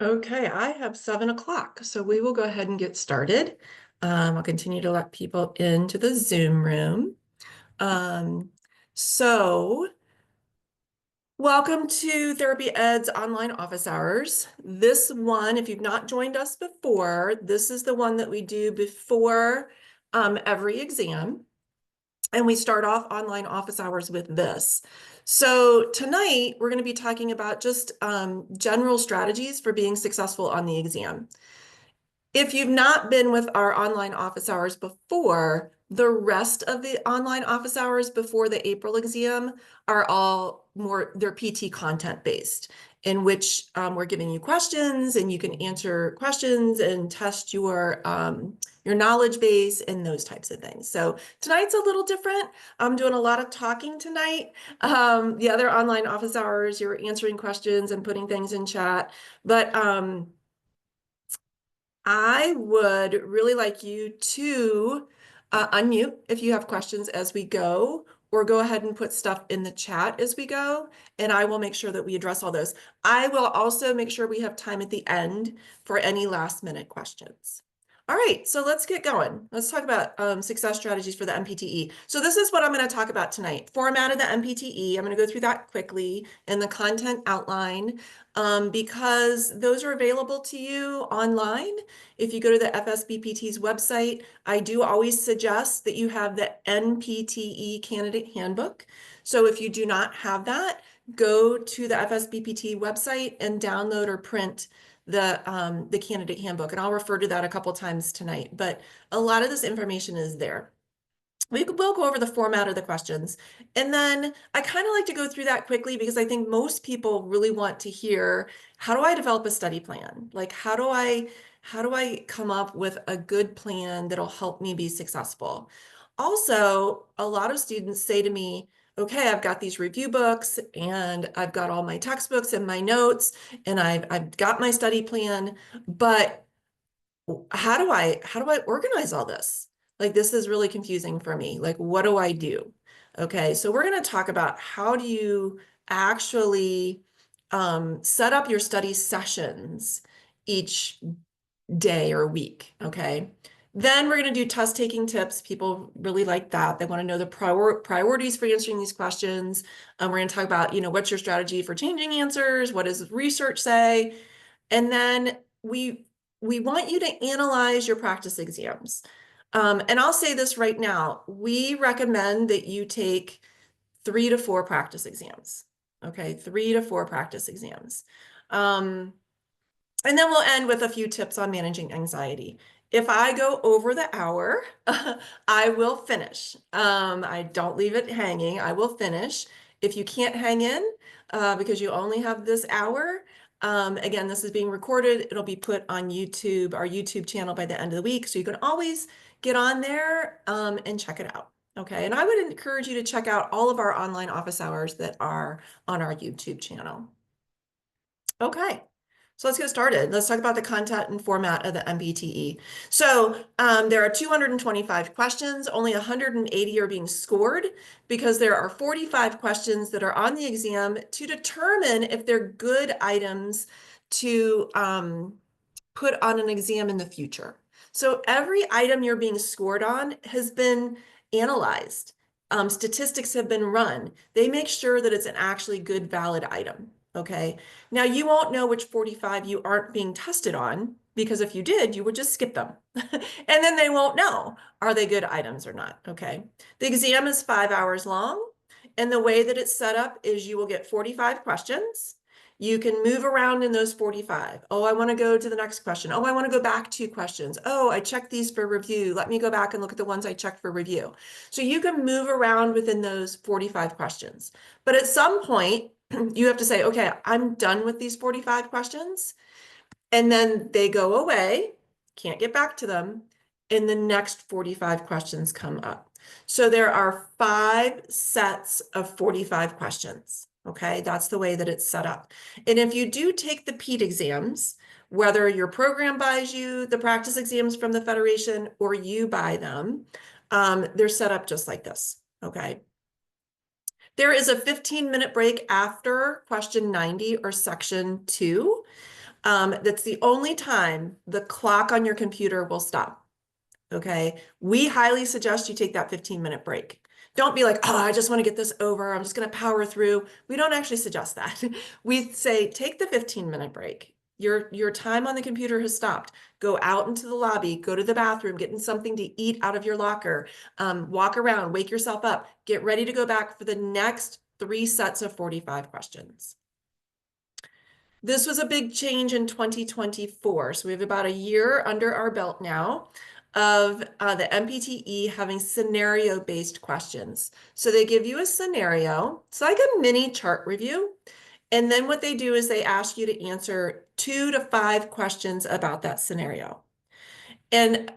Okay, I have 7 o'clock, so we will go ahead and get started. I'll continue to let people into the Zoom room. Um, so welcome to Therapy Ed's online office hours. This one, if you've not joined us before, this is the one that we do before every exam. And we start off online office hours with this. So tonight, we're going to be talking about just general strategies for being successful on the exam. If you've not been with our online office hours before, the rest of the online office hours before the April exam are all they're PT content based, in which we're giving you questions and you can answer questions and test your knowledge base and those types of things. So tonight's a little different. I'm doing a lot of talking tonight. The other online office hours, you're answering questions and putting things in chat, but I would really like you to unmute if you have questions as we go, or go ahead and put stuff in the chat as we go, and I will make sure that we address all those. I will also make sure we have time at the end for any last minute questions. All right, so let's get going. Let's talk about success strategies for the NPTE. So this is what I'm going to talk about tonight. Format of the NPTE. I'm going to go through that quickly, and the content outline, because those are available to you online. If you go to the FSBPT's website, I do always suggest that you have the NPTE candidate handbook. So if you do not have that, go to the FSBPT website and download or print the candidate handbook. And I'll refer to that a couple times tonight, but a lot of this information is there. We'll go over the format of the questions. And then I kind of like to go through that quickly because I think most people really want to hear, how do I develop a study plan? Like, how do I come up with a good plan that'll help me be successful? Also, a lot of students say to me, okay, I've got these review books and I've got all my textbooks and my notes and I've got my study plan, but how do I organize all this? Like, this is really confusing for me. Like, what do I do? Okay, so we're going to talk about how do you actually set up your study sessions each day or week. Okay. Then we're going to do test taking tips. People really like that. They want to know the priorities for answering these questions. We're going to talk about, what's your strategy for changing answers? What does research say? And then we want you to analyze your practice exams. And I'll say this right now, we recommend that you take 3 to 4 practice exams. Okay, 3 to 4 practice exams. And then we'll end with a few tips on managing anxiety. If I go over the hour, I will finish. I don't leave it hanging. I will finish. If you can't hang in because you only have this hour, again, this is being recorded. It'll be put on YouTube, our YouTube channel, by the end of the week. So you can always get on there and check it out. Okay, and I would encourage you to check out all of our online office hours that are on our YouTube channel. Okay. So let's get started. Let's talk about the content and format of the NPTE. So there are 225 questions. Only 180 are being scored because there are 45 questions that are on the exam to determine if they're good items to put on an exam in the future. So every item you're being scored on has been analyzed. Statistics have been run. They make sure that it's an actually good, valid item. Okay. Now you won't know which 45 you aren't being tested on, because if you did, you would just skip them. And then they won't know, are they good items or not? Okay. The exam is 5 hours long. And the way that it's set up is you will get 45 questions. You can move around in those 45. Oh, I want to go to the next question. Oh, I want to go back 2 questions. Oh, I checked these for review. Let me go back and look at the ones I checked for review. So you can move around within those 45 questions. But at some point, you have to say, okay, I'm done with these 45 questions. And then they go away, can't get back to them, and the next 45 questions come up. So there are 5 sets of 45 questions. Okay, that's the way that it's set up. And if you do take the PEAT exams, whether your program buys you the practice exams from the Federation or you buy them, they're set up just like this. Okay. There is a 15-minute break after question 90 or section 2. That's the only time the clock on your computer will stop. Okay. We highly suggest you take that 15-minute break. Don't be like, oh, I just want to get this over. I'm just going to power through. We don't actually suggest that. We say take the 15-minute break. Your time on the computer has stopped. Go out into the lobby, go to the bathroom, get in something to eat out of your locker, walk around, wake yourself up, get ready to go back for the next 3 sets of 45 questions. This was a big change in 2024. So we have about a year under our belt now of the NPTE having scenario-based questions. So they give you a scenario. It's like a mini chart review. And then what they do is they ask you to answer 2 to 5 questions about that scenario. And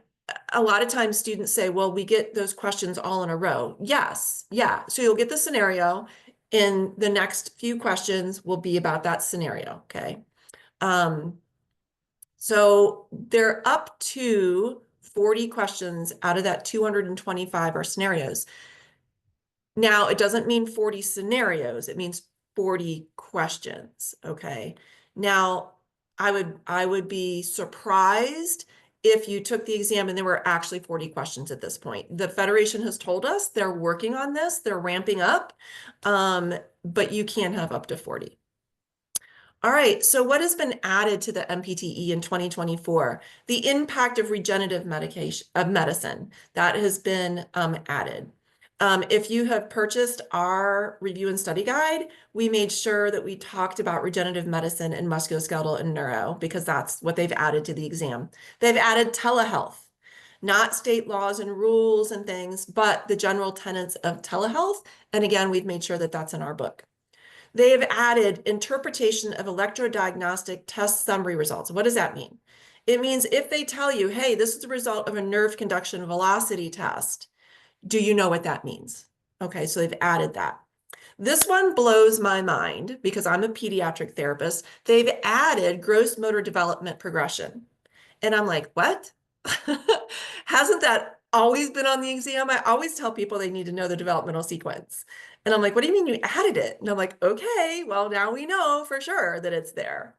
a lot of times students say, well, we get those questions all in a row. Yes, yeah. So you'll get the scenario, and the next few questions will be about that scenario, okay? So they're up to 40 questions out of that 225 are scenarios. Now, it doesn't mean 40 scenarios, it means 40 questions, okay? Now, I would be surprised if you took the exam and there were actually 40 questions at this point. The Federation has told us they're working on this, they're ramping up, but you can have up to 40. All right, so what has been added to the NPTE in 2024? The impact of regenerative medicine that has been added. If you have purchased our review and study guide, we made sure that we talked about regenerative medicine and musculoskeletal and neuro because that's what they've added to the exam. They've added telehealth, not state laws and rules and things, but the general tenets of telehealth. And again, we've made sure that that's in our book. They have added interpretation of electrodiagnostic test summary results. What does that mean? It means if they tell you, hey, this is the result of a nerve conduction velocity test, do you know what that means? Okay, so they've added that. This one blows my mind because I'm a pediatric therapist. They've added gross motor development progression. And I'm like, what? Hasn't that always been on the exam? I always tell people they need to know the developmental sequence. And I'm like, what do you mean you added it? And I'm like, okay, well, now we know for sure that it's there.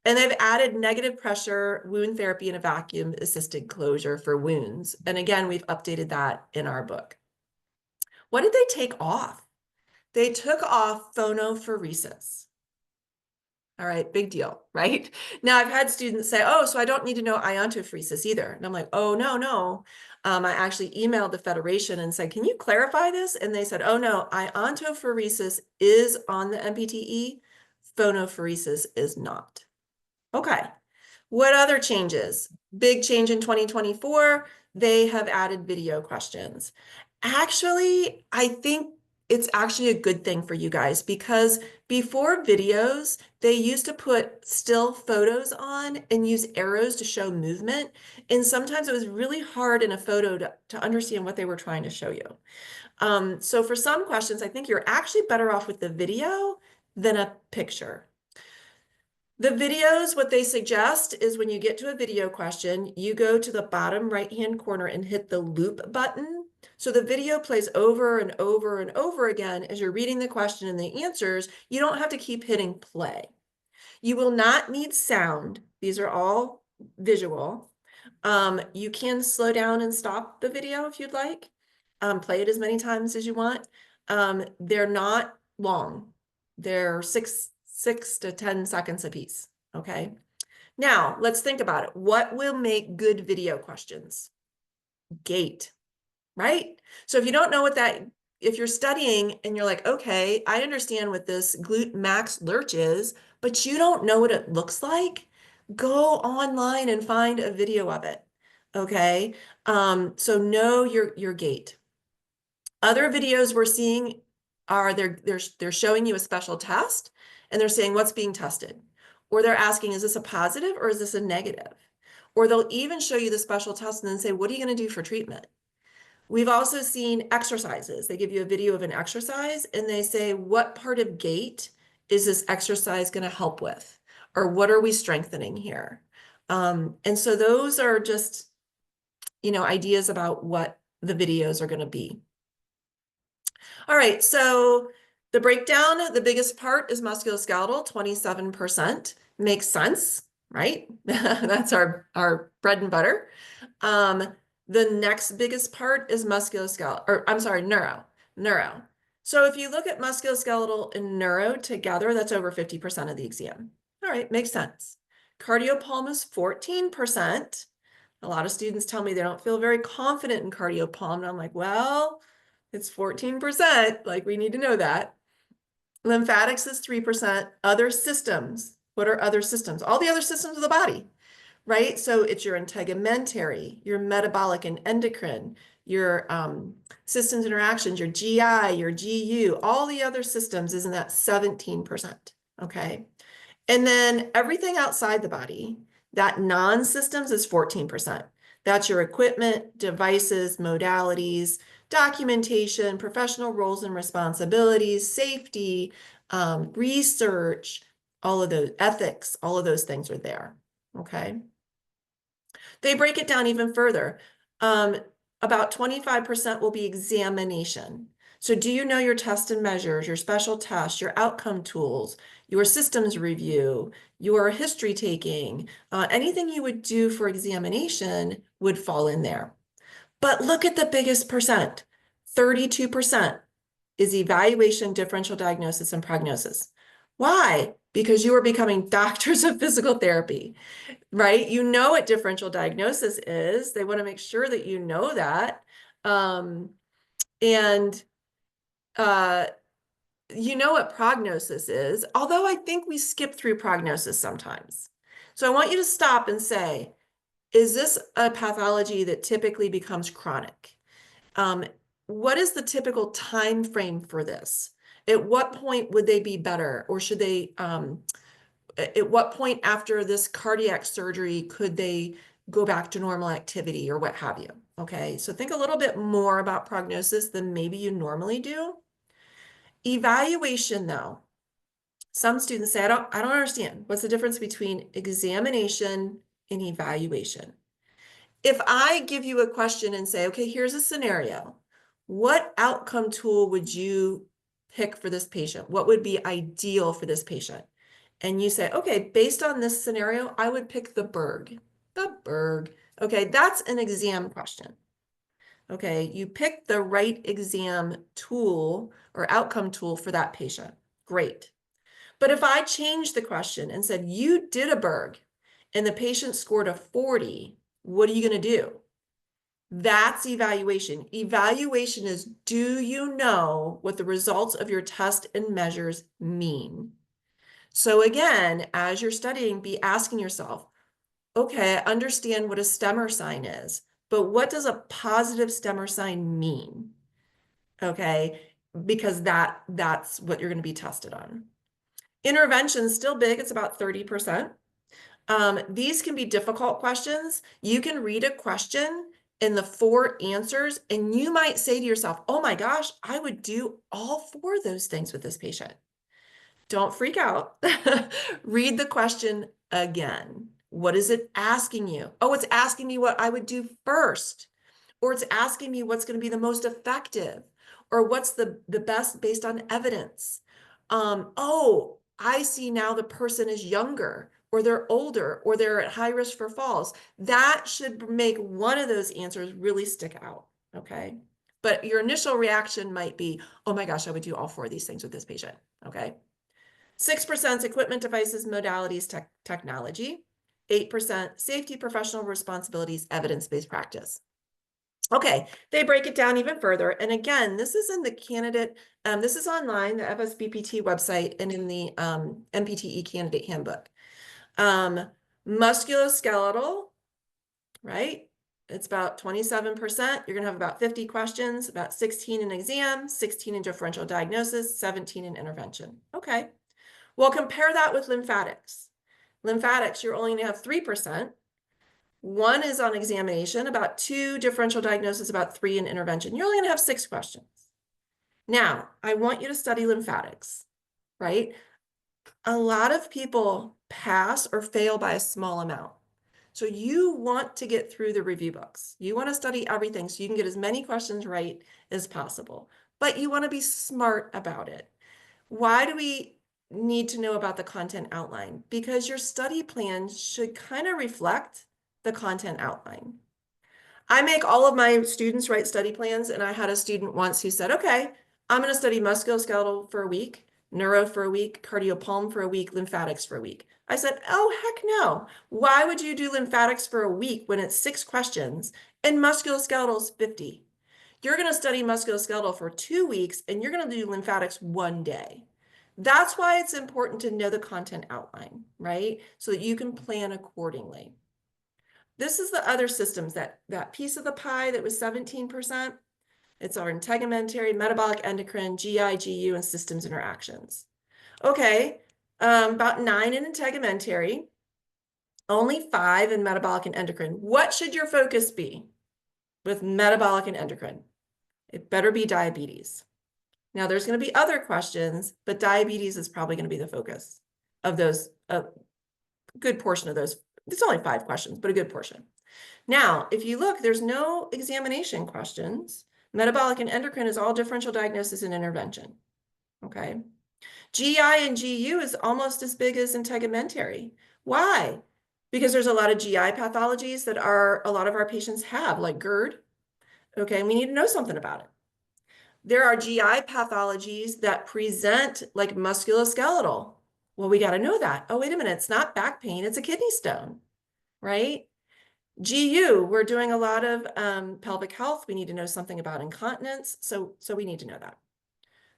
And they've added negative pressure wound therapy and a vacuum assisted closure for wounds. And again, we've updated that in our book. What did they take off? They took off phonophoresis. All right, big deal, right? Now I've had students say, oh, so I don't need to know iontophoresis either. And I'm like, oh, no, no. I actually emailed the Federation and said, can you clarify this? And they said, oh, no, iontophoresis is on the NPTE, phonophoresis is not. Okay, what other changes? Big change in 2024, they have added video questions. Actually, I think it's actually a good thing for you guys because before videos, they used to put still photos on and use arrows to show movement. And sometimes it was really hard in a photo to understand what they were trying to show you. So for some questions, I think you're actually better off with the video than a picture. The videos, what they suggest is when you get to a video question, you go to the bottom right-hand corner and hit the loop button. So the video plays over and over and over again as you're reading the question and the answers. You don't have to keep hitting play. You will not need sound. These are all visual. You can slow down and stop the video if you'd like. Play it as many times as you want. They're not long. They're six to 10 seconds a piece, okay? Now, let's think about it. What will make good video questions? Gait, right? So if you don't know what that, if you're studying and you're like, okay, I understand what this glute max lurch is, but you don't know what it looks like, go online and find a video of it, okay? So know your gait. Other videos we're seeing are they're showing you a special test and they're saying what's being tested. Or they're asking, is this a positive or is this a negative? Or they'll even show you the special test and then say, what are you going to do for treatment? We've also seen exercises. They give you a video of an exercise and they say, what part of gait is this exercise going to help with? Or what are we strengthening here? And so those are just, ideas about what the videos are going to be. All right, so the breakdown, the biggest part is musculoskeletal, 27%. Makes sense. right? That's our bread and butter. Um, the next biggest part is musculoskeletal, or I'm sorry, neuro. So if you look at musculoskeletal and neuro together, that's over 50% of the exam. All right, makes sense. Cardiopulm is 14%. A lot of students tell me they don't feel very confident in cardiopulm. And I'm like, well, it's 14%. Like, we need to know that. Lymphatics is 3%. Other systems. What are other systems? All the other systems of the body, right? So it's your integumentary, your metabolic and endocrine, your systems interactions, your GI, your GU, all the other systems is in that 17%. Okay. And then everything outside the body, that non-systems is 14%. That's your equipment, devices, modalities, documentation, professional roles and responsibilities, safety, research, all of those, ethics, all of those things are there. Okay. They break it down even further. About 25% will be examination. So do you know your test and measures, your special tests, your outcome tools, your systems review, your history taking, anything you would do for examination would fall in there. But look at the biggest percent, 32% is evaluation, differential diagnosis, and prognosis. Why? Because you are becoming doctors of physical therapy, right? You know what differential diagnosis is. They want to make sure that you know that. And you know what prognosis is, although I think we skip through prognosis sometimes. So I want you to stop and say, is this a pathology that typically becomes chronic? What is the typical time frame for this? At what point would they be better? Or should they, at what point after this cardiac surgery could they go back to normal activity or what have you? Okay, so think a little bit more about prognosis than maybe you normally do. Evaluation, though. Some students say, I don't understand. What's the difference between examination and evaluation? If I give you a question and say, okay, here's a scenario, what outcome tool would you pick for this patient? What would be ideal for this patient? And you say, okay, based on this scenario, I would pick the Berg. The Berg. Okay, that's an exam question. Okay, you pick the right exam tool or outcome tool for that patient. Great. But if I changed the question and said, you did a Berg and the patient scored a 40, what are you going to do? That's evaluation. Evaluation is, do you know what the results of your test and measures mean? So again, as you're studying, be asking yourself, okay, I understand what a stemmer sign is, but what does a positive stemmer sign mean? Okay, because that's what you're going to be tested on. Intervention's still big, it's about 30%. These can be difficult questions. You can read a question in the 4 answers, and you might say to yourself, oh my gosh, I would do all 4 of those things with this patient. Don't freak out. Read the question again. What is it asking you? Oh, it's asking me what I would do first, or it's asking me what's going to be the most effective, or what's the best based on evidence. Oh, I see now the person is younger, or they're older, or they're at high risk for falls. That should make one of those answers really stick out, okay? But your initial reaction might be, oh my gosh, I would do all 4 of these things with this patient, okay? 6% equipment, devices, modalities, technology. 8% safety, professional responsibilities, evidence-based practice. Okay, they break it down even further. And again, this is in the candidate, this is online, the FSBPT website, and in the NPTE candidate handbook. Musculoskeletal, right? It's about 27%. You're going to have about 50 questions, about 16 in exam, 16 in differential diagnosis, 17 in intervention. Okay. Well, compare that with lymphatics. Lymphatics, you're only going to have 3%. 1 is on examination, about 2 differential diagnosis, about 3 in intervention. You're only going to have 6 questions. Now, I want you to study lymphatics, right? A lot of people pass or fail by a small amount. So you want to get through the review books. You want to study everything so you can get as many questions right as possible. But you want to be smart about it. Why do we need to know about the content outline because your study plan should kind of reflect the content outline. I make all of my students write study plans, and I had a student once who said, okay, I'm going to study musculoskeletal for a week, neuro for a week, cardiopulm for a week, lymphatics for a week. I said, oh, heck no. Why would you do lymphatics for a week when it's 6 questions and musculoskeletal is 50? You're going to study musculoskeletal for 2 weeks and you're going to do lymphatics 1 day. That's why it's important to know the content outline, right? So that you can plan accordingly. This is the other systems, that piece of the pie that was 17%. It's our integumentary, metabolic, endocrine, GI, GU, and systems interactions. Okay, about 9 in integumentary, only 5 in metabolic and endocrine. What should your focus be with metabolic and endocrine? It better be diabetes. Now, there's going to be other questions, but diabetes is probably going to be the focus of those, a good portion of those. It's only 5 questions, but a good portion. Now, if you look, there's no examination questions. Metabolic and endocrine is all differential diagnosis and intervention. Okay. GI and GU is almost as big as integumentary. Why? Because there's a lot of GI pathologies that a lot of our patients have, like GERD. Okay, and we need to know something about it. There are GI pathologies that present like musculoskeletal. Well, we got to know that. Oh, wait a minute, it's not back pain, it's a kidney stone, right? GU, we're doing a lot of pelvic health. We need to know something about incontinence. So we need to know that.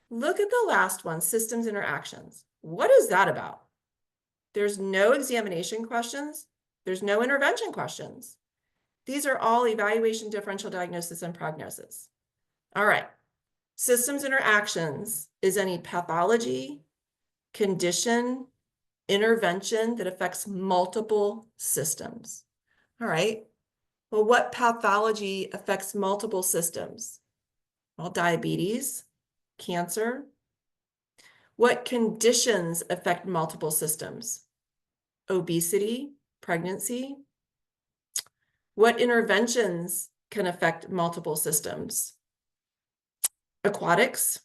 Look at the last one, systems interactions. What is that about? There's no examination questions. There's no intervention questions. These are all evaluation, differential diagnosis, and prognosis. All right. Systems interactions is any pathology, condition, intervention that affects multiple systems. All right. Well, what pathology affects multiple systems? Well, diabetes, cancer. What conditions affect multiple systems? Obesity, pregnancy. What interventions can affect multiple systems? Aquatics.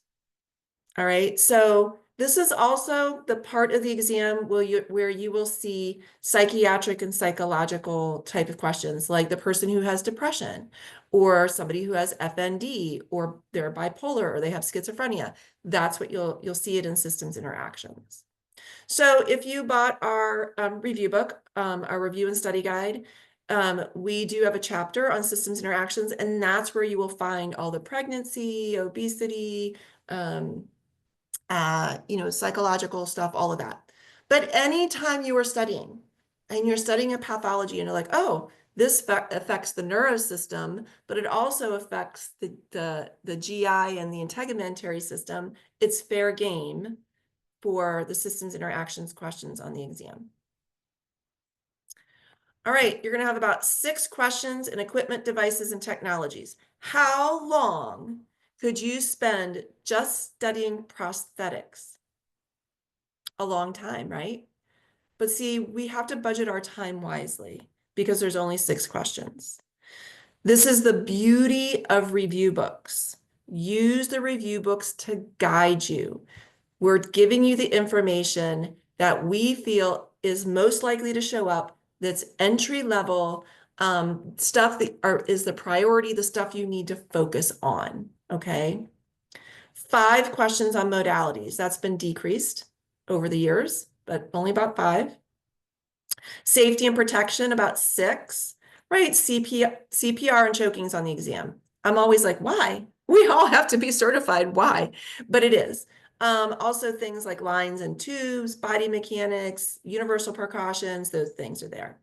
All right, so this is also the part of the exam where you will see psychiatric and psychological type of questions, like the person who has depression, or somebody who has FND, or they're bipolar, or they have schizophrenia. That's what you'll see it in systems interactions. So if you bought our review book, our review and study guide, we do have a chapter on systems interactions, and that's where you will find all the pregnancy, obesity, psychological stuff, all of that. But anytime you are studying and you're studying a pathology and you're like, oh, this affects the neurosystem, but it also affects the GI and the integumentary system, it's fair game for the systems interactions questions on the exam. All right, you're going to have about 6 questions in equipment, devices, and technologies. How long could you spend just studying prosthetics? A long time, right? But see, we have to budget our time wisely because there's only 6 questions. This is the beauty of review books. Use the review books to guide you. We're giving you the information that we feel is most likely to show up, that's entry level stuff that is the priority, the stuff you need to focus on, okay? 5 questions on modalities. That's been decreased over the years, but only about 5. Safety and protection, about 6, right? CPR and choking's on the exam. I'm always like, why? We all have to be certified. Why? But it is. Also things like lines and tubes, body mechanics, universal precautions, those things are there.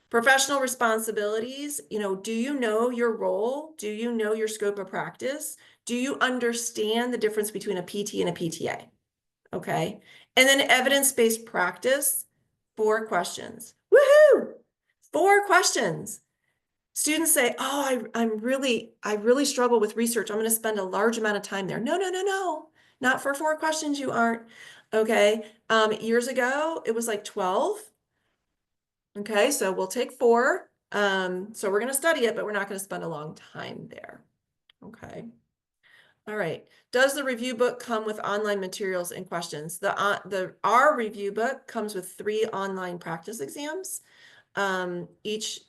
Professional responsibilities, do you know your role? Do you know your scope of practice? Do you understand the difference between a PT and a PTA? Okay. And then evidence-based practice, 4 questions. Woohoo! 4 questions. Students say, oh, I really struggle with research. I'm going to spend a large amount of time there. No. Not for 4 questions, you aren't. Okay. Years ago, it was like 12. Okay, so we'll take 4. So we're going to study it, but we're not going to spend a long time there. Okay. All right. Does the review book come with online materials and questions? Our review book comes with 3 online practice exams. Each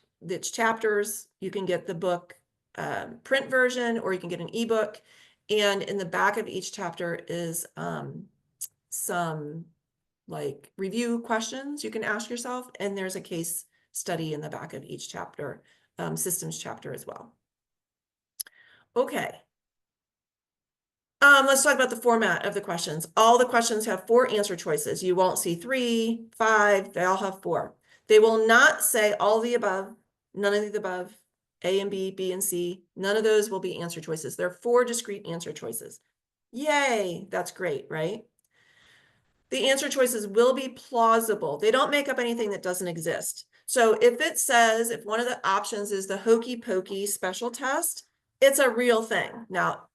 chapters, you can get the book print version, or you can get an ebook. And in the back of each chapter is some like review questions you can ask yourself, and there's a case study in the back of each chapter, systems chapter as well. Okay. Let's talk about the format of the questions. All the questions have 4 answer choices. You won't see 3, 5, they all have 4. They will not say all the above, none of the above, A and B, B and C. None of those will be answer choices. There are 4 discrete answer choices. Yay, that's great, right? The answer choices will be plausible. They don't make up anything that doesn't exist. So if it says, if one of the options is the hokey pokey special test, it's a real thing. Now,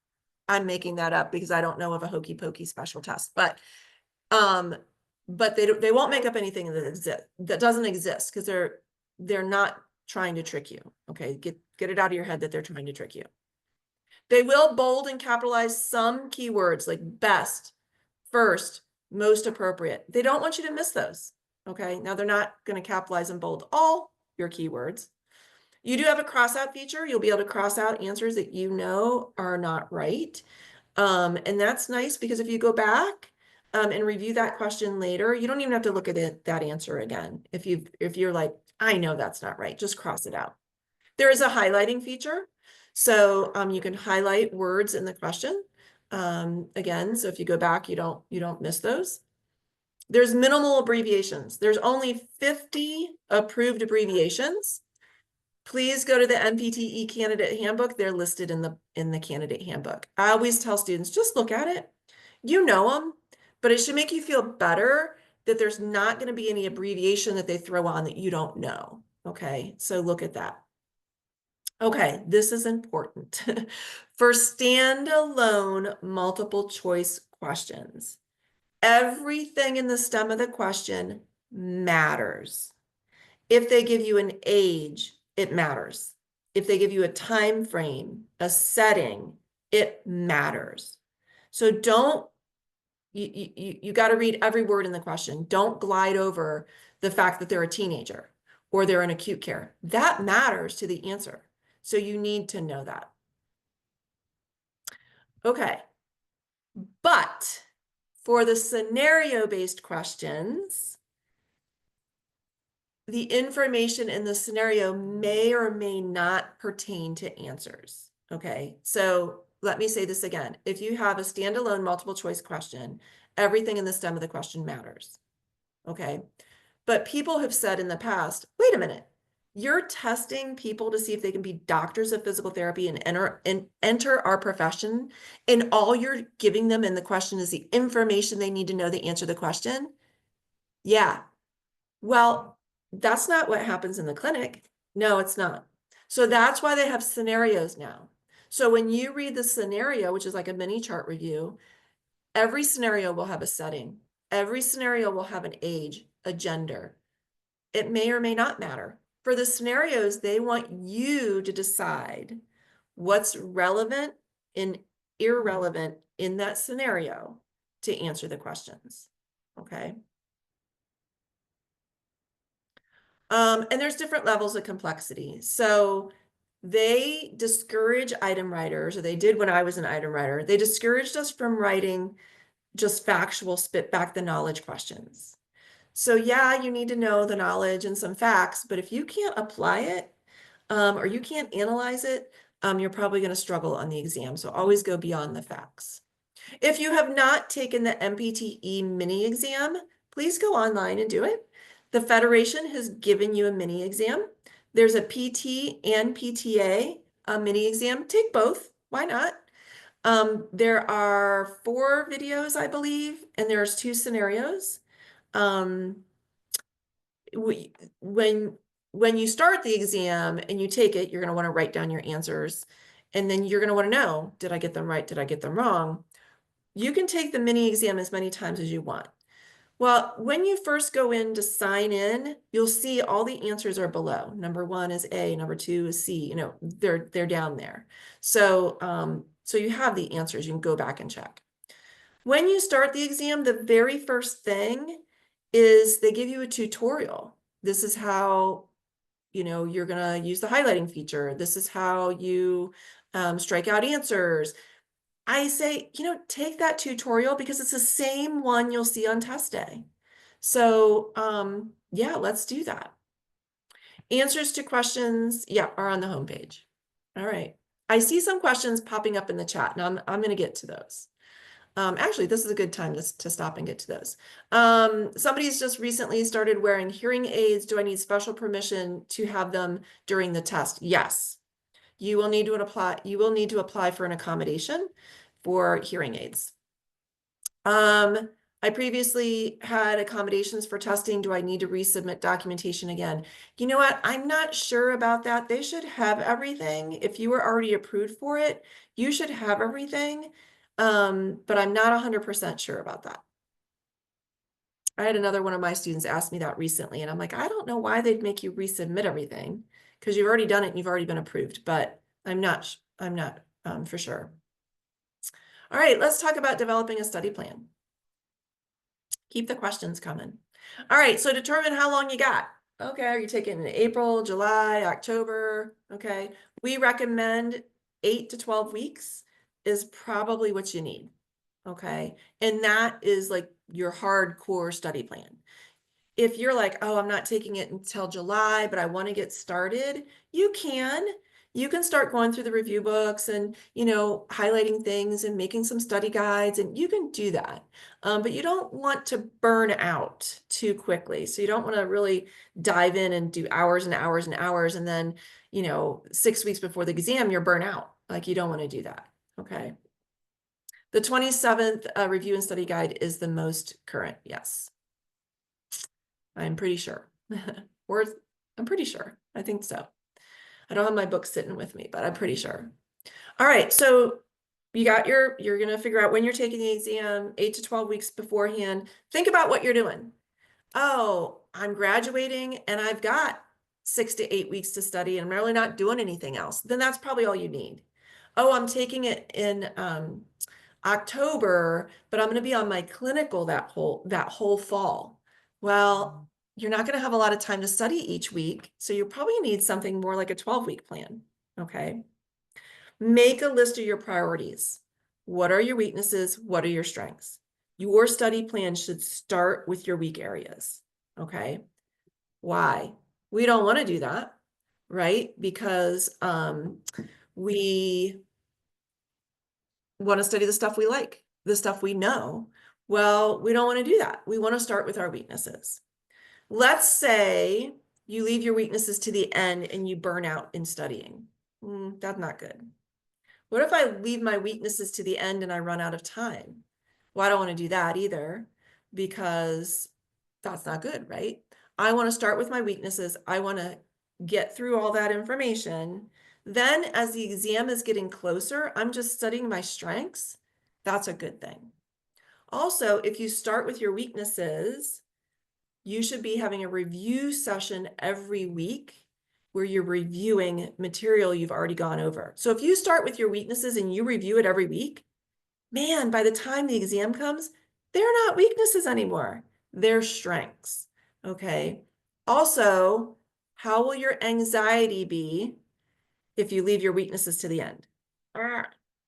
I'm making that up because I don't know of a hokey pokey special test, but they won't make up anything that doesn't exist, because they're not trying to trick you. Okay, get it out of your head that they're trying to trick you. They will bold and capitalize some keywords like best, first, most appropriate. They don't want you to miss those. Okay, now they're not going to capitalize and bold all your keywords. You do have a cross out feature. You'll be able to cross out answers that you know are not right. And that's nice, because if you go back and review that question later, you don't even have to look at that answer again. If you're like, I know that's not right, just cross it out. There is a highlighting feature. So you can highlight words in the question. Again, so if you go back, you don't miss those. There's minimal abbreviations. There's only 50 approved abbreviations. Please go to the NPTE candidate handbook. They're listed in the candidate handbook. I always tell students, just look at it. You know them, but it should make you feel better that there's not going to be any abbreviation that they throw on that you don't know. Okay, so look at that. Okay, this is important. For standalone multiple choice questions, everything in the stem of the question matters. If they give you an age, it matters. If they give you a time frame, a setting, it matters. So you got to read every word in the question. Don't glide over the fact that they're a teenager or they're in acute care. That matters to the answer. So you need to know that. Okay. But for the scenario-based questions, the information in the scenario may or may not pertain to answers. Okay, so let me say this again. If you have a standalone multiple choice question, everything in the stem of the question matters. Okay, but people have said in the past, wait a minute, you're testing people to see if they can be doctors of physical therapy and enter our profession, and all you're giving them in the question is the information they need to know to answer the question? Yeah. Well, that's not what happens in the clinic. No, it's not. So that's why they have scenarios now. So when you read the scenario, which is like a mini chart review, every scenario will have a setting. Every scenario will have an age, a gender. It may or may not matter. For the scenarios, they want you to decide what's relevant and irrelevant in that scenario to answer the questions. Okay. And there's different levels of complexity. So they discourage item writers, or they did when I was an item writer. They discouraged us from writing just factual, spit back the knowledge questions. So yeah, you need to know the knowledge and some facts, but if you can't apply it or you can't analyze it, you're probably going to struggle on the exam. So always go beyond the facts. If you have not taken the NPTE mini exam, please go online and do it. The Federation has given you a mini exam. There's a PT and PTA mini exam. Take both. Why not? There are 4 videos, I believe, and there's 2 scenarios. When you start the exam and you take it, you're going to want to write down your answers. And then you're going to want to know, did I get them right? Did I get them wrong? You can take the mini exam as many times as you want. Well, when you first go in to sign in, you'll see all the answers are below. Number 1 is A, number 2 is C, they're down there. So So you have the answers, you can go back and check. When you start the exam, the very first thing is they give you a tutorial. This is how, you're gonna use the highlighting feature. This is how you strike out answers. I say, take that tutorial because it's the same one you'll see on test day. So yeah, let's do that. Answers to questions, yeah, are on the homepage. All right. I see some questions popping up in the chat. Now I'm going to get to those. Actually, this is a good time to stop and get to those. Somebody's just recently started wearing hearing aids. Do I need special permission to have them during the test? Yes. You will need to apply for an accommodation for hearing aids. I previously had accommodations for testing. Do I need to resubmit documentation again? You know what? I'm not sure about that. They should have everything. If you were already approved for it, you should have everything. But I'm not 100% sure about that. I had another one of my students ask me that recently, and I'm like, I don't know why they'd make you resubmit everything because you've already done it and you've already been approved, but I'm not for sure. All right, let's talk about developing a study plan. Keep the questions coming. All right, so determine how long you got. Okay, are you taking in April, July, October? Okay, we recommend 8 to 12 weeks is probably what you need. Okay, and that is like your hardcore study plan. If you're like, oh, I'm not taking it until July, but I want to get started, you can. You can start going through the review books and, highlighting things and making some study guides, and you can do that. But you don't want to burn out too quickly. So you don't want to really dive in and do hours and hours and hours. And then, 6 weeks before the exam, you're burnt out. Like you don't want to do that. Okay. The 27th review and study guide is the most current. Yes. I'm pretty sure. Or I'm pretty sure. I think so. I don't have my book sitting with me, but I'm pretty sure. All right, so you're going to figure out when you're taking the exam, 8 to 12 weeks beforehand. Think about what you're doing. Oh, I'm graduating and I've got 6 to 8 weeks to study and I'm really not doing anything else. Then that's probably all you need. Oh, I'm taking it in October, but I'm going to be on my clinical that whole fall. Well, you're not going to have a lot of time to study each week, so you probably need something more like a 12-week plan. Okay. Make a list of your priorities. What are your weaknesses? What are your strengths? Your study plan should start with your weak areas. Okay. Why? We don't want to do that, right? Because we want to study the stuff we like, the stuff we know. Well, we don't want to do that. We want to start with our weaknesses. Let's say you leave your weaknesses to the end and you burn out in studying. That's not good. What if I leave my weaknesses to the end and I run out of time? Well, I don't want to do that either because that's not good, right? I want to start with my weaknesses. I want to get through all that information. Then as the exam is getting closer, I'm just studying my strengths. That's a good thing. Also, if you start with your weaknesses, you should be having a review session every week where you're reviewing material you've already gone over. So if you start with your weaknesses and you review it every week, man, by the time the exam comes, they're not weaknesses anymore. They're strengths. Okay. Also, how will your anxiety be if you leave your weaknesses to the end?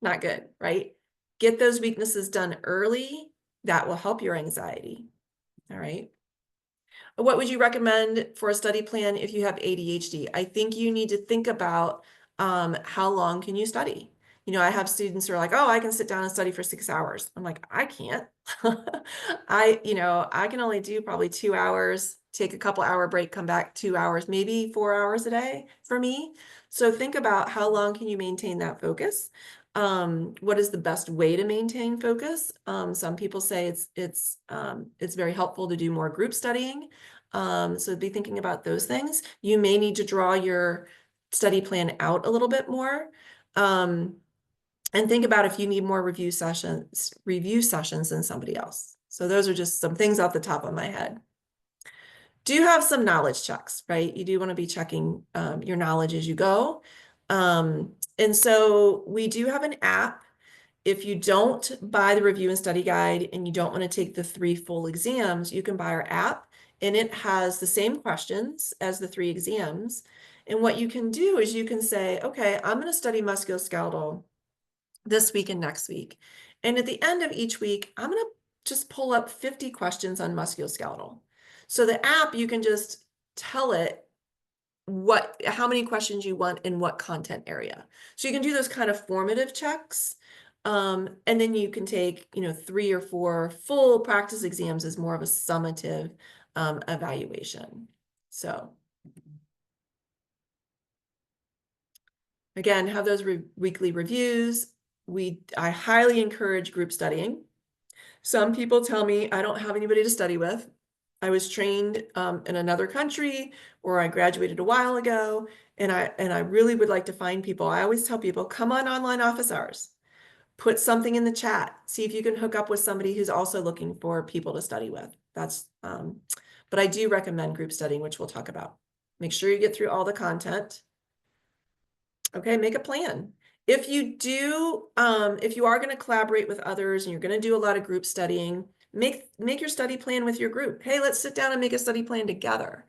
Not good, right? Get those weaknesses done early. That will help your anxiety. All right. What would you recommend for a study plan if you have ADHD? I think you need to think about how long can you study? I have students who are like, oh, I can sit down and study for 6 hours. I'm like, I can't. I can only do probably 2 hours, take a couple hour break, come back 2 hours, maybe 4 hours a day for me. So think about how long can you maintain that focus? What is the best way to maintain focus? Some people say it's very helpful to do more group studying. So be thinking about those things. You may need to draw your study plan out a little bit more. And think about if you need more review sessions than somebody else. So those are just some things off the top of my head. Do have some knowledge checks, right? You do want to be checking your knowledge as you go. And so we do have an app If you don't buy the review and study guide and you don't want to take the 3 full exams, you can buy our app, and it has the same questions as the 3 exams. And what you can do is you can say, okay, I'm going to study musculoskeletal this week and next week. And at the end of each week, I'm going to just pull up 50 questions on musculoskeletal. So the app, you can just tell it how many questions you want in what content area. So you can do those kind of formative checks. And then you can take, 3 or 4 full practice exams as more of a summative evaluation. So again, have those weekly reviews. I highly encourage group studying. Some people tell me I don't have anybody to study with. I was trained in another country, or I graduated a while ago, and I really would like to find people. I always tell people, come on online office hours. Put something in the chat. See if you can hook up with somebody who's also looking for people to study with. But I do recommend group studying, which we'll talk about. Make sure you get through all the content. Okay, make a plan. If you are going to collaborate with others and you're going to do a lot of group studying, make your study plan with your group. Hey, let's sit down and make a study plan together.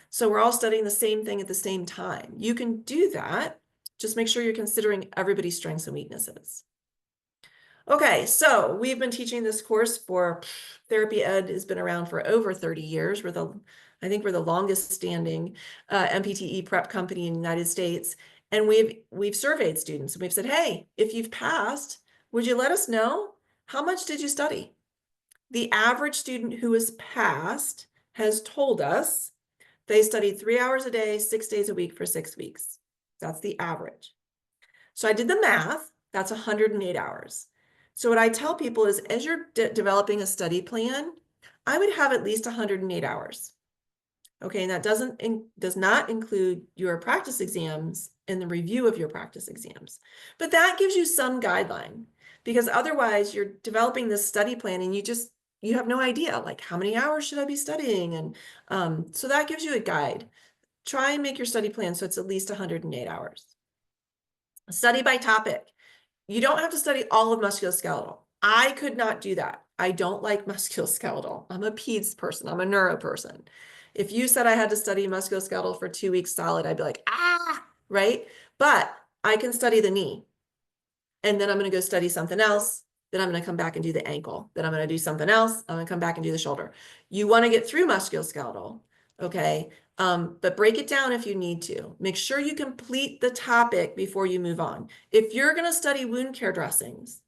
So we're all studying the same thing at the same time. You can do that. Just make sure you're considering everybody's strengths and weaknesses. Okay, so we've been teaching this course for Therapy Ed has been around for over 30 years. I think we're the longest standing NPTE prep company in the United States. And we've surveyed students and we've said, hey, if you've passed, would you let us know? How much did you study? The average student who has passed has told us they studied 3 hours a day, 6 days a week for 6 weeks. That's the average. So I did the math, that's 108 hours. So what I tell people is, as you're developing a study plan, I would have at least 108 hours. Okay, and that does not include your practice exams and the review of your practice exams. But that gives you some guideline, because otherwise you're developing this study plan and you have no idea, like, how many hours should I be studying? And so that gives you a guide. Try and make your study plan so it's at least 108 hours. Study by topic. You don't have to study all of musculoskeletal. I could not do that. I don't like musculoskeletal. I'm a peds person. I'm a neuro person. If you said I had to study musculoskeletal for 2 weeks solid, I'd be like, right? But I can study the knee. And then I'm going to go study something else. Then I'm going to come back and do the ankle. Then I'm going to do something else. I'm going to come back and do the shoulder. You want to get through musculoskeletal, okay? But break it down if you need to. Make sure you complete the topic before you move on. If you're going to study wound care dressings,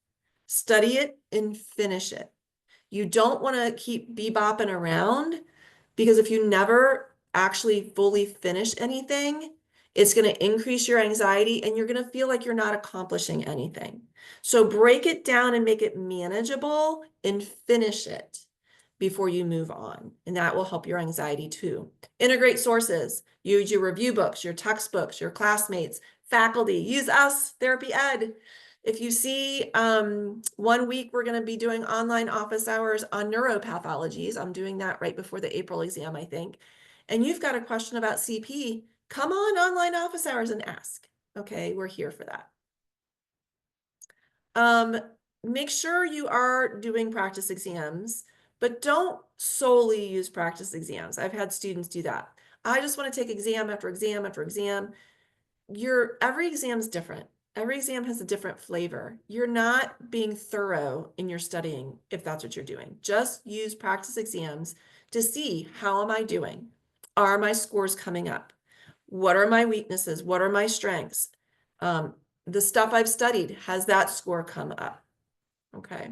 study it and finish it. You don't want to keep bebopping around, because if you never actually fully finish anything, it's going to increase your anxiety and you're going to feel like you're not accomplishing anything. So break it down and make it manageable and finish it before you move on. And that will help your anxiety too. Integrate sources. Use your review books, your textbooks, your classmates, faculty. Use us, Therapy Ed. If you see 1 week, we're going to be doing online office hours on neuropathologies. I'm doing that right before the April exam, I think. And you've got a question about CP, come on online office hours and ask. Okay, we're here for that. Make sure you are doing practice exams, but don't solely use practice exams. I've had students do that. I just want to take exam after exam after exam. Every exam is different. Every exam has a different flavor. You're not being thorough in your studying if that's what you're doing. Just use practice exams to see, how am I doing? Are my scores coming up? What are my weaknesses? What are my strengths? The stuff I've studied, has that score come up? Okay.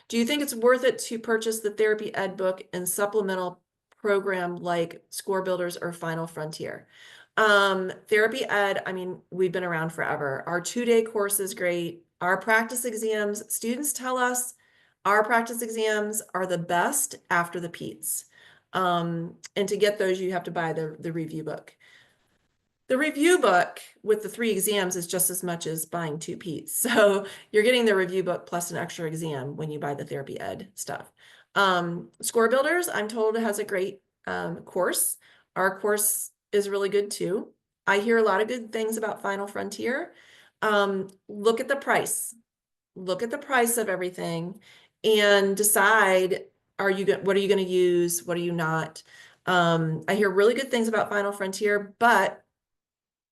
Do you think it's worth it to purchase the Therapy Ed book and supplemental program like Score Builders or Final Frontier? Therapy Ed, I mean, we've been around forever. Our 2-day course is great. Our practice exams, students tell us our practice exams are the best after the PETs. And to get those, you have to buy the review book. The review book with the 3 exams is just as much as buying 2 PETs. So you're getting the review book plus an extra exam when you buy the Therapy Ed stuff. Score Builders, I'm told, has a great course. Our course is really good too. I hear a lot of good things about Final Frontier. Look at the price. look at the price of everything and decide, what are you going to use? What are you not? I hear really good things about Final Frontier, but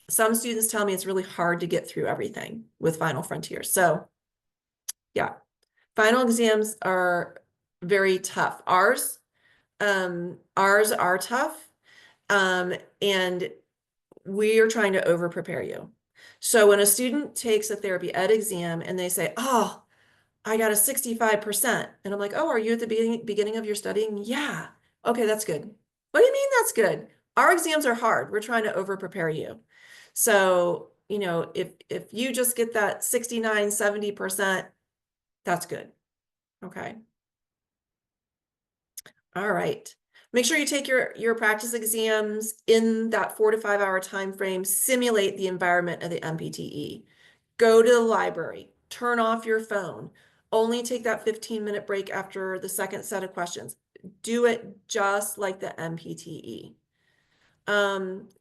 some students tell me it's really hard to get through everything with Final Frontier. So yeah, final exams are very tough. Ours are tough. And we are trying to over prepare you. So when a student takes a therapy ed exam and they say, oh, I got a 65%. And I'm like, oh, are you at the beginning of your studying? Yeah. Okay, that's good. What do you mean that's good? Our exams are hard. We're trying to over prepare you. So, if you just get that 69, 70%, that's good. Okay. All right. Make sure you take your practice exams in that 4 to 5 hour time frame. Simulate the environment of the NPTE. Go to the library. Turn off your phone. Only take that 15-minute break after the second set of questions. Do it just like the NPTE.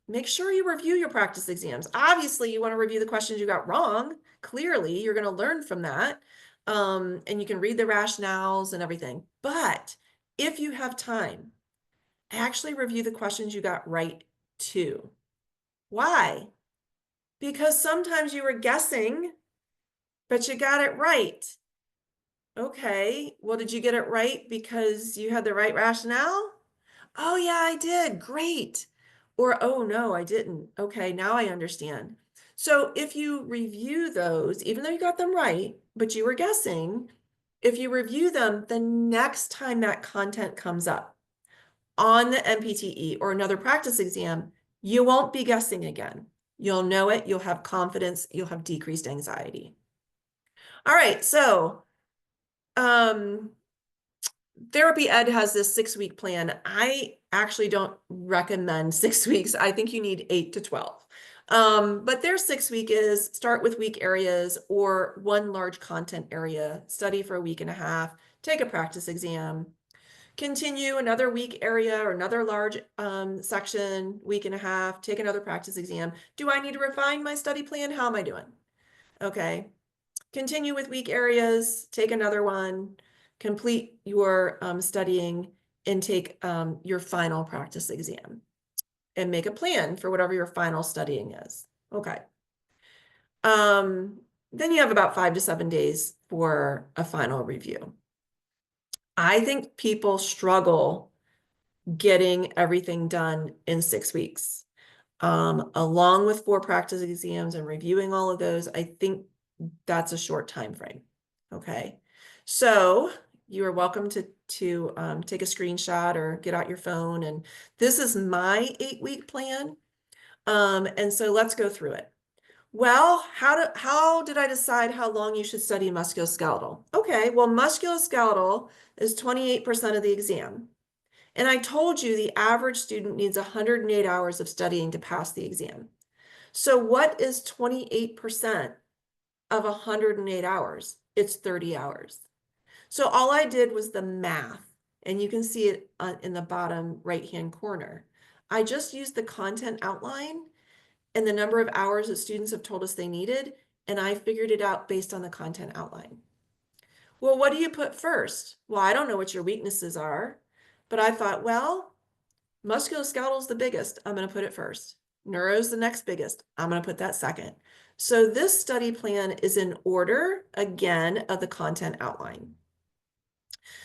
Make sure you review your practice exams. Obviously, you want to review the questions you got wrong. Clearly, you're going to learn from that. And you can read the rationales and everything. But if you have time, actually review the questions you got right too. Why? Because sometimes you were guessing, but you got it right. Okay, well, did you get it right because you had the right rationale? Oh, yeah, I did. Great. Or, oh, no, I didn't. Okay, now I understand. So if you review those, even though you got them right, but you were guessing, if you review them, the next time that content comes up on the NPTE or another practice exam, you won't be guessing again. You'll know it, you'll have confidence, you'll have decreased anxiety. All right, so um, Therapy Ed has this 6-week plan. I actually don't recommend 6 weeks. I think you need 8 to 12. But their 6-week is start with weak areas or one large content area, study for a week and a half, take a practice exam, continue another weak area or another large section, week and a half, take another practice exam. Do I need to refine my study plan? How am I doing? Okay. Continue with weak areas, take another one, complete your studying, and take your final practice exam and make a plan for whatever your final studying is. Okay. Then you have about 5 to 7 days for a final review. I think people struggle getting everything done in 6 weeks. Along with 4 practice exams and reviewing all of those, I think that's a short time frame. Okay, so you are welcome to take a screenshot or get out your phone. And this is my 8-week plan. And so let's go through it. Well, how did I decide how long you should study musculoskeletal? Okay, well, musculoskeletal is 28% of the exam. And I told you the average student needs 108 hours of studying to pass the exam. So what is 28% of 108 hours? It's 30 hours. So all I did was the math, and you can see it in the bottom right-hand corner. I just used the content outline and the number of hours that students have told us they needed, and I figured it out based on the content outline. Well, what do you put first? Well, I don't know what your weaknesses are, but I thought, well, musculoskeletal is the biggest. I'm going to put it first. Neuro is the next biggest. I'm going to put that second. So this study plan is in order, again, of the content outline.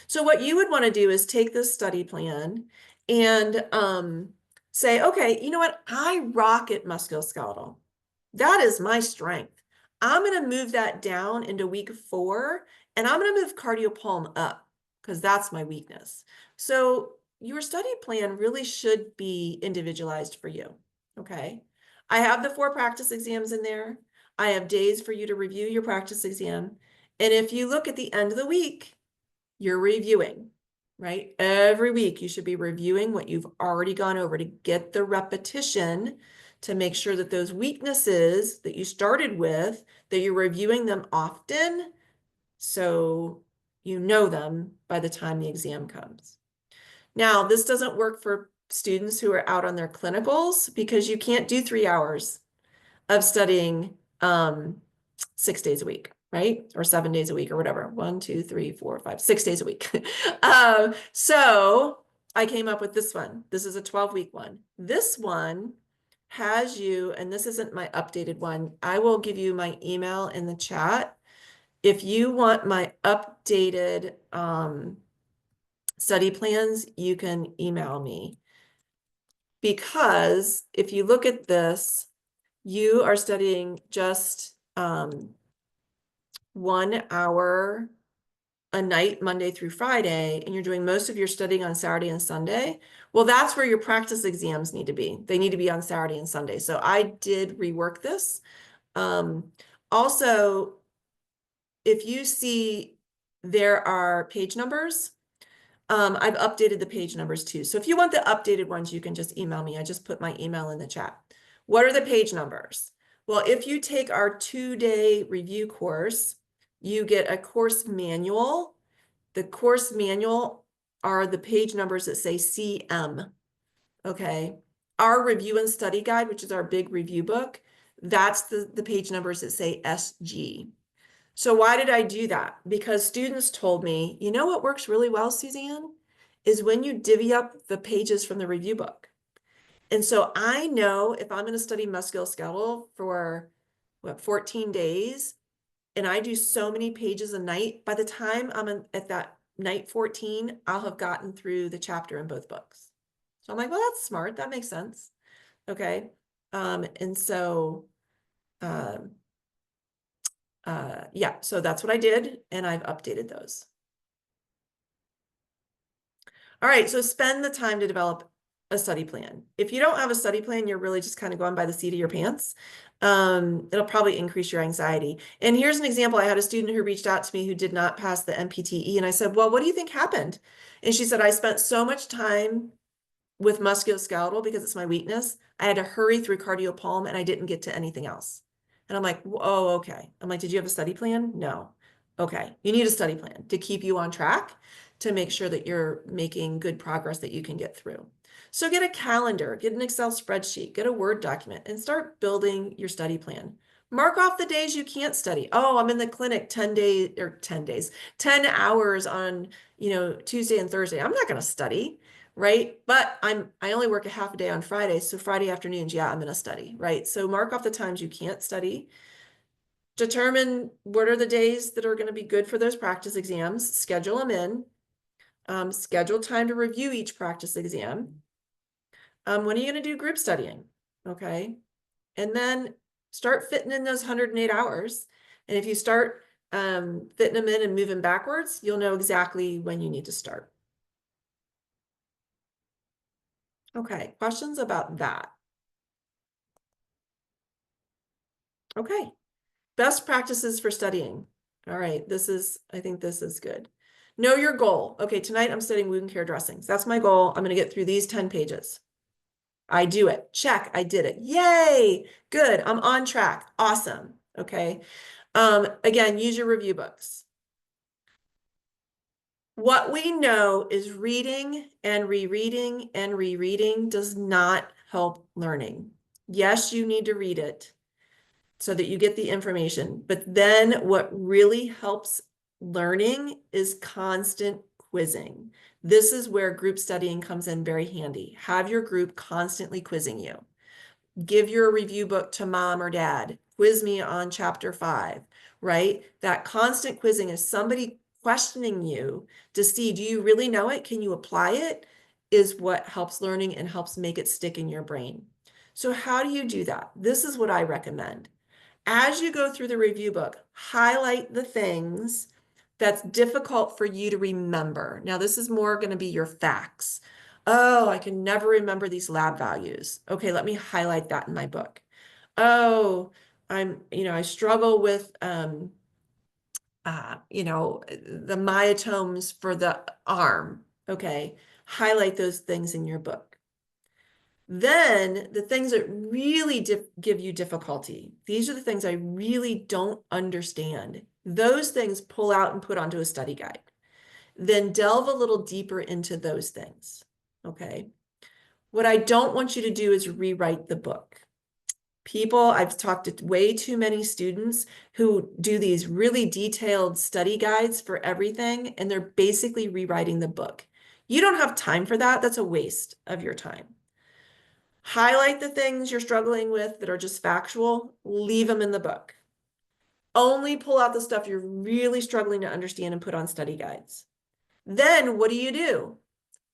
So what you would want to do is take this study plan and say, okay, you know what? I rock at musculoskeletal. That is my strength. I'm going to move that down into week 4, and I'm going to move cardiopulm up because that's my weakness. So your study plan really should be individualized for you. Okay. I have the 4 practice exams in there. I have days for you to review your practice exam. And if you look at the end of the week, you're reviewing, right? Every week you should be reviewing what you've already gone over to get the repetition, to make sure that those weaknesses that you started with, that you're reviewing them often so you know them by the time the exam comes. Now, this doesn't work for students who are out on their clinicals because you can't do 3 hours of studying 6 days a week. right? Or 7 days a week or whatever. 1, 2, 3, 4, 5, 6 days a week. So I came up with this one. This is a 12-week one. This one has you, and this isn't my updated one. I will give you my email in the chat. If you want my updated study plans, you can email me. Because if you look at this, you are studying just 1 hour a night, Monday through Friday, and you're doing most of your studying on Saturday and Sunday. Well, that's where your practice exams need to be. They need to be on Saturday and Sunday. So I did rework this. Also, if you see there are page numbers, I've updated the page numbers too. So if you want the updated ones, you can just email me. I just put my email in the chat. What are the page numbers? Well, if you take our 2-day review course, you get a course manual. The course manual are the page numbers that say CM, okay? Our review and study guide, which is our big review book, that's the page numbers that say SG. So why did I do that? Because students told me, you know what works really well, Suzanne, is when you divvy up the pages from the review book. And so I know if I'm going to study musculoskeletal for 14 days, and I do so many pages a night, by the time I'm at that night 14, I'll have gotten through the chapter in both books. So I'm like, well, that's smart. That makes sense. Okay. And so, um, yeah, so that's what I did, and I've updated those. All right, so spend the time to develop a study plan. If you don't have a study plan, you're really just kind of going by the seat of your pants. It'll probably increase your anxiety. And here's an example. I had a student who reached out to me who did not pass the NPTE, and I said, well, what do you think happened? And she said, I spent so much time with musculoskeletal because it's my weakness. I had to hurry through cardiopulm and I didn't get to anything else. And I'm like, oh, okay. I'm like, did you have a study plan? No. Okay. You need a study plan to keep you on track to make sure that you're making good progress that you can get through. So get a calendar, get an Excel spreadsheet, get a Word document, and start building your study plan. Mark off the days you can't study. Oh, I'm in the clinic 10 days or 10 days, 10 hours on, Tuesday and Thursday. I'm not going to study, right? But I only work a half a day on Friday. So Friday afternoons, yeah, I'm going to study, right? So mark off the times you can't study. Determine what are the days that are going to be good for those practice exams. Schedule them in. Schedule time to review each practice exam. When are you going to do group studying? Okay. And then start fitting in those 108 hours. And if you start fitting them in and moving backwards, you'll know exactly when you need to start. Okay, questions about that? Okay, best practices for studying. All right, I think this is good. Know your goal. Okay, tonight I'm studying wound care dressings. That's my goal. I'm going to get through these 10 pages. I do it. Check, I did it. Yay, good. I'm on track. Awesome. Okay. Again, use your review books. What we know is reading and rereading does not help learning. Yes, you need to read it so that you get the information. But then what really helps learning is constant quizzing. This is where group studying comes in very handy. Have your group constantly quizzing you. Give your review book to mom or dad. Quiz me on chapter 5, right? That constant quizzing is somebody questioning you to see, do you really know it? Can you apply it? Is what helps learning and helps make it stick in your brain. So how do you do that? This is what I recommend. As you go through the review book, highlight the things that's difficult for you to remember. Now, this is more going to be your facts. Oh, I can never remember these lab values. Okay, let me highlight that in my book. Oh, I struggle with, the myotomes for the arm. Okay, highlight those things in your book. Then the things that really give you difficulty, these are the things I really don't understand. Those things pull out and put onto a study guide. Then delve a little deeper into those things, okay? What I don't want you to do is rewrite the book. I've talked to way too many students who do these really detailed study guides for everything, and they're basically rewriting the book. You don't have time for that. That's a waste of your time. Highlight the things you're struggling with that are just factual, leave them in the book. Only pull out the stuff you're really struggling to understand and put on study guides. Then what do?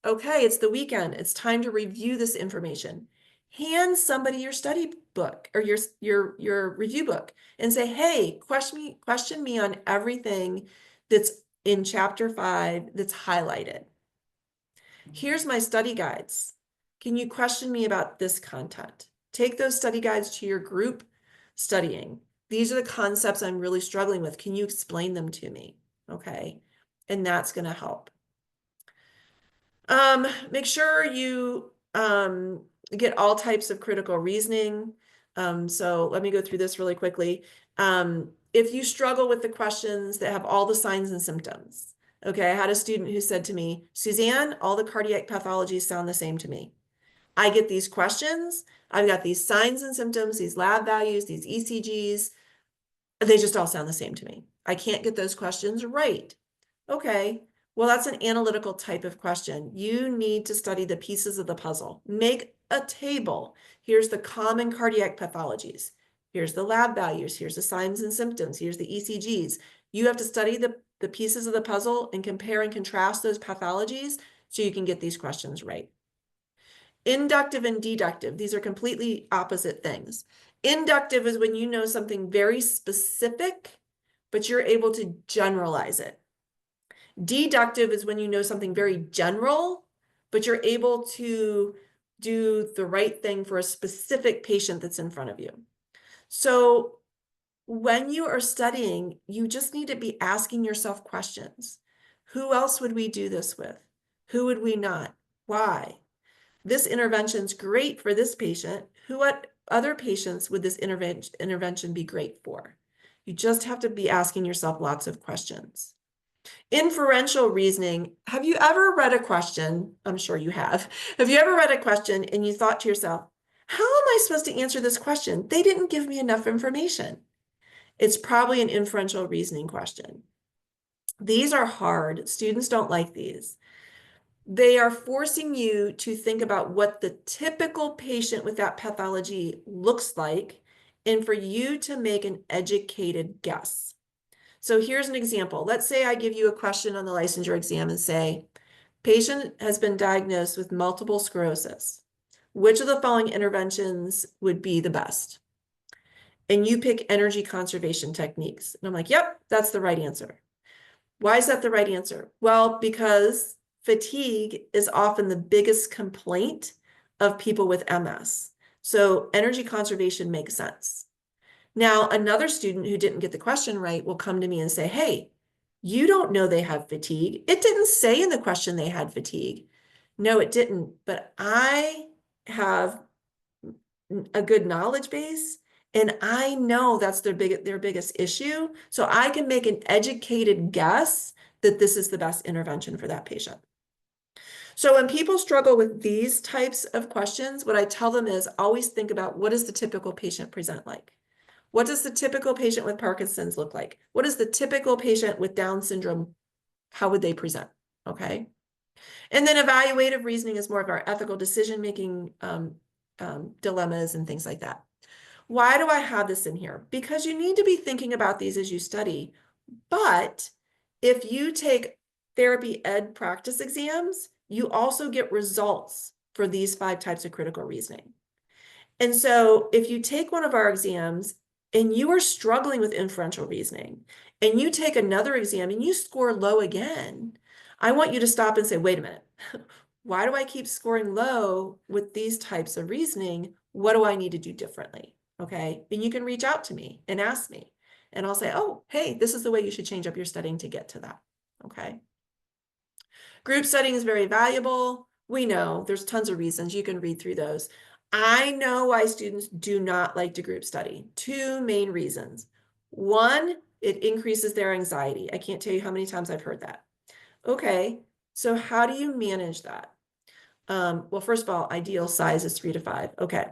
Okay, it's the weekend. It's time to review this information. Hand somebody your study book or your review book and say, hey, question me on everything that's in chapter 5 that's highlighted. Here's my study guides. Can you question me about this content? Take those study guides to your group studying. These are the concepts I'm really struggling with. Can you explain them to me? Okay, and that's going to help. Make sure you get all types of critical reasoning. So let me go through this really quickly. If you struggle with the questions that have all the signs and symptoms, okay, I had a student who said to me, Suzanne, all the cardiac pathologies sound the same to me. I get these questions, I've got these signs and symptoms, these lab values, these ECGs, they just all sound the same to me. I can't get those questions right. Okay, well, that's an analytical type of question. You need to study the pieces of the puzzle. Make a table. Here's the common cardiac pathologies. Here's the lab values. Here's the signs and symptoms. Here's the ECGs. You have to study the pieces of the puzzle and compare and contrast those pathologies so you can get these questions right. Inductive and deductive, these are completely opposite things. Inductive is when you know something very specific, but you're able to generalize it. Deductive is when you know something very general, but you're able to do the right thing for a specific patient that's in front of you. So when you are studying, you just need to be asking yourself questions. Who else would we do this with? Who would we not? Why? This intervention's great for this patient. What other patients would this intervention be great for? You just have to be asking yourself lots of questions. Inferential reasoning. Have you ever read a question? I'm sure you have. Have you ever read a question and you thought to yourself, how am I supposed to answer this question? They didn't give me enough information. It's probably an inferential reasoning question. These are hard. Students don't like these. They are forcing you to think about what the typical patient with that pathology looks like and for you to make an educated guess. So here's an example. Let's say I give you a question on the licensure exam and say, patient has been diagnosed with multiple sclerosis. Which of the following interventions would be the best? And you pick energy conservation techniques. And I'm like, yep, that's the right answer. Why is that the right answer? Well, because fatigue is often the biggest complaint of people with MS. So energy conservation makes sense. Now, another student who didn't get the question right will come to me and say, hey, you don't know they have fatigue. It didn't say in the question they had fatigue. No, it didn't, but I have a good knowledge base and I know that's their biggest issue. So I can make an educated guess that this is the best intervention for that patient. So when people struggle with these types of questions, what I tell them is always think about what does the typical patient present like? What does the typical patient with Parkinson's look like? What is the typical patient with Down syndrome? How would they present? Okay. And then evaluative reasoning is more of our ethical decision-making dilemmas and things like that. Why do I have this in here? Because you need to be thinking about these as you study. But if you take therapy ed practice exams, you also get results for these 5 types of critical reasoning. And so if you take one of our exams and you are struggling with inferential reasoning and you take another exam and you score low again, I want you to stop and say, wait a minute, why do I keep scoring low with these types of reasoning? What do I need to do differently? Okay, and you can reach out to me and ask me, and I'll say, oh, hey, this is the way you should change up your studying to get to that. Okay. Group studying is very valuable. We know there's tons of reasons. You can read through those. I know why students do not like to group study. 2 main reasons. One, it increases their anxiety. I can't tell you how many times I've heard that. Okay, so how do you manage that? Well, first of all, ideal size is 3 to 5. Okay.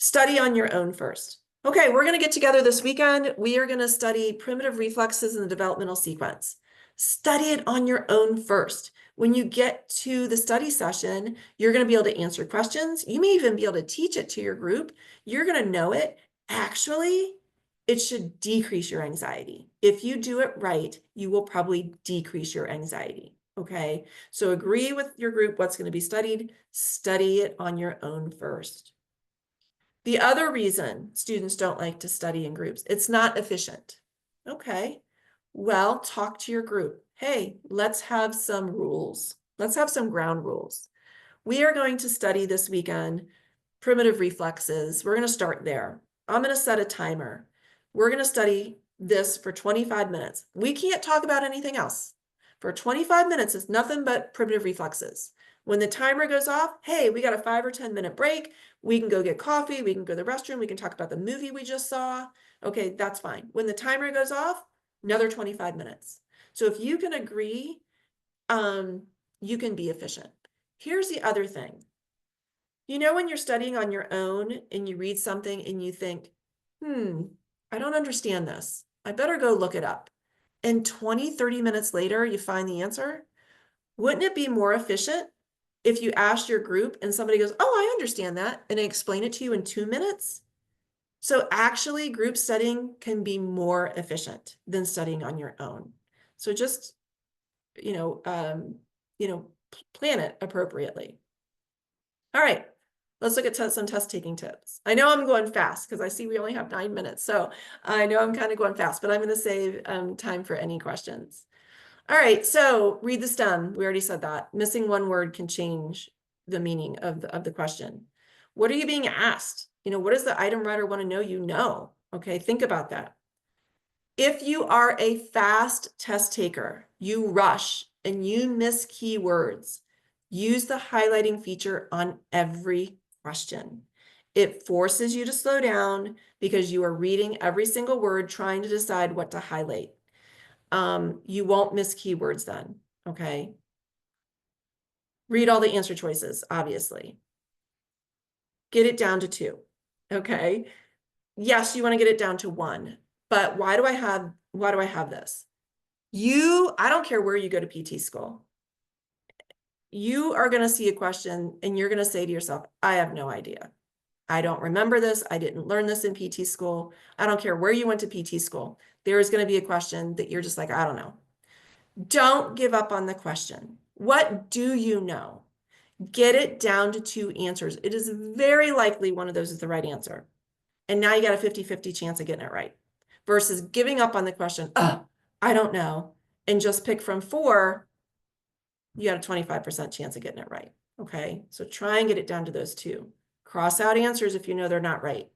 Study on your own first. Okay, we're going to get together this weekend. We are going to study primitive reflexes in the developmental sequence. Study it on your own first. When you get to the study session, you're going to be able to answer questions. You may even be able to teach it to your group. You're going to know it. Actually, it should decrease your anxiety. If you do it right, you will probably decrease your anxiety. Okay, so agree with your group what's going to be studied. Study it on your own first. The other reason students don't like to study in groups, it's not efficient. Okay, well, talk to your group. Hey, let's have some rules. Let's have some ground rules. We are going to study this weekend primitive reflexes. We're going to start there. I'm going to set a timer. We're going to study this for 25 minutes. We can't talk about anything else. For 25 minutes, it's nothing but primitive reflexes. When the timer goes off, hey, we got a 5 or 10-minute break. We can go get coffee. We can go to the restroom. We can talk about the movie we just saw. Okay, that's fine. When the timer goes off, another 25 minutes. So if you can agree, you can be efficient. Here's the other thing. You know, when you're studying on your own and you read something and you think, I don't understand this. I better go look it up. And 20, 30 minutes later, you find the answer. Wouldn't it be more efficient if you asked your group and somebody goes, oh, I understand that, and they explain it to you in 2 minutes? So actually, group studying can be more efficient than studying on your own. So just, plan it appropriately. All right, let's look at some test taking tips. I know I'm going fast because I see we only have 9 minutes. So I know I'm kind of going fast, but I'm going to save time for any questions. All right, so read the stem. We already said that. Missing one word can change the meaning of the question. What are you being asked? What does the item writer want to know? Okay, think about that. If you are a fast test taker, you rush and you miss keywords, use the highlighting feature on every question. It forces you to slow down because you are reading every single word, trying to decide what to highlight. You won't miss keywords then, okay? Read all the answer choices, obviously. Get it down to 2, okay? Yes, you want to get it down to 1, but why do I have this? I don't care where you go to PT school. You are going to see a question and you're going to say to yourself, I have no idea. I don't remember this. I didn't learn this in PT school. I don't care where you went to PT school. There is going to be a question that you're just like, I don't know. Don't give up on the question. What do you know? Get it down to 2 answers. It is very likely one of those is the right answer. And now you got a 50-50 chance of getting it right versus giving up on the question, I don't know, and just pick from 4, you got a 25% chance of getting it right. Okay, so try and get it down to those 2. Cross out answers if you know they're not right.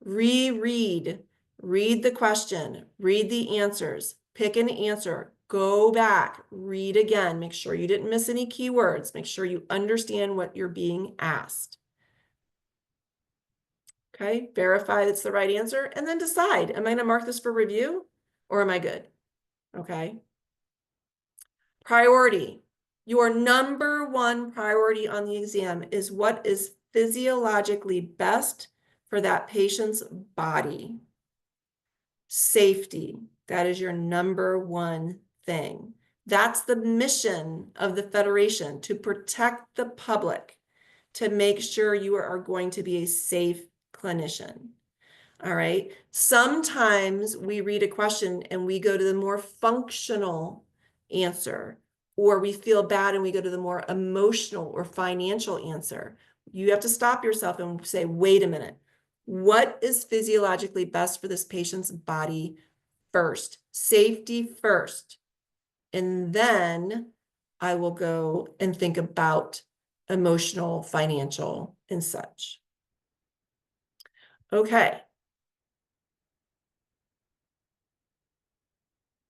Reread, read the question, read the answers, pick an answer, go back, read again, make sure you didn't miss any keywords, make sure you understand what you're being asked. Okay, verify it's the right answer, and then decide, am I going to mark this for review or am I good? Okay. Priority. Your number 1 priority on the exam is what is physiologically best for that patient's body. Safety. That is your number 1 thing. That's the mission of the Federation, to protect the public, to make sure you are going to be a safe clinician. All right. Sometimes we read a question and we go to the more functional answer, or we feel bad and we go to the more emotional or financial answer. You have to stop yourself and say, wait a minute, what is physiologically best for this patient's body first? Safety first. And then I will go and think about emotional, financial, and such. Okay.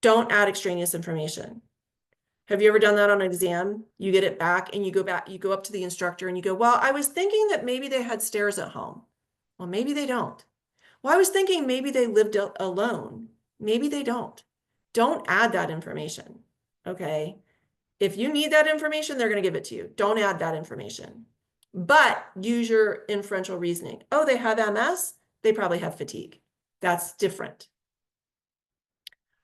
Don't add extraneous information. Have you ever done that on an exam? You get it back and you go up to the instructor and you go, well, I was thinking that maybe they had stairs at home. Well, maybe they don't. Well, I was thinking maybe they lived alone. Maybe they don't. Don't add that information, okay? If you need that information, they're going to give it to you. Don't add that information. But use your inferential reasoning. Oh, they have MS? They probably have fatigue. That's different.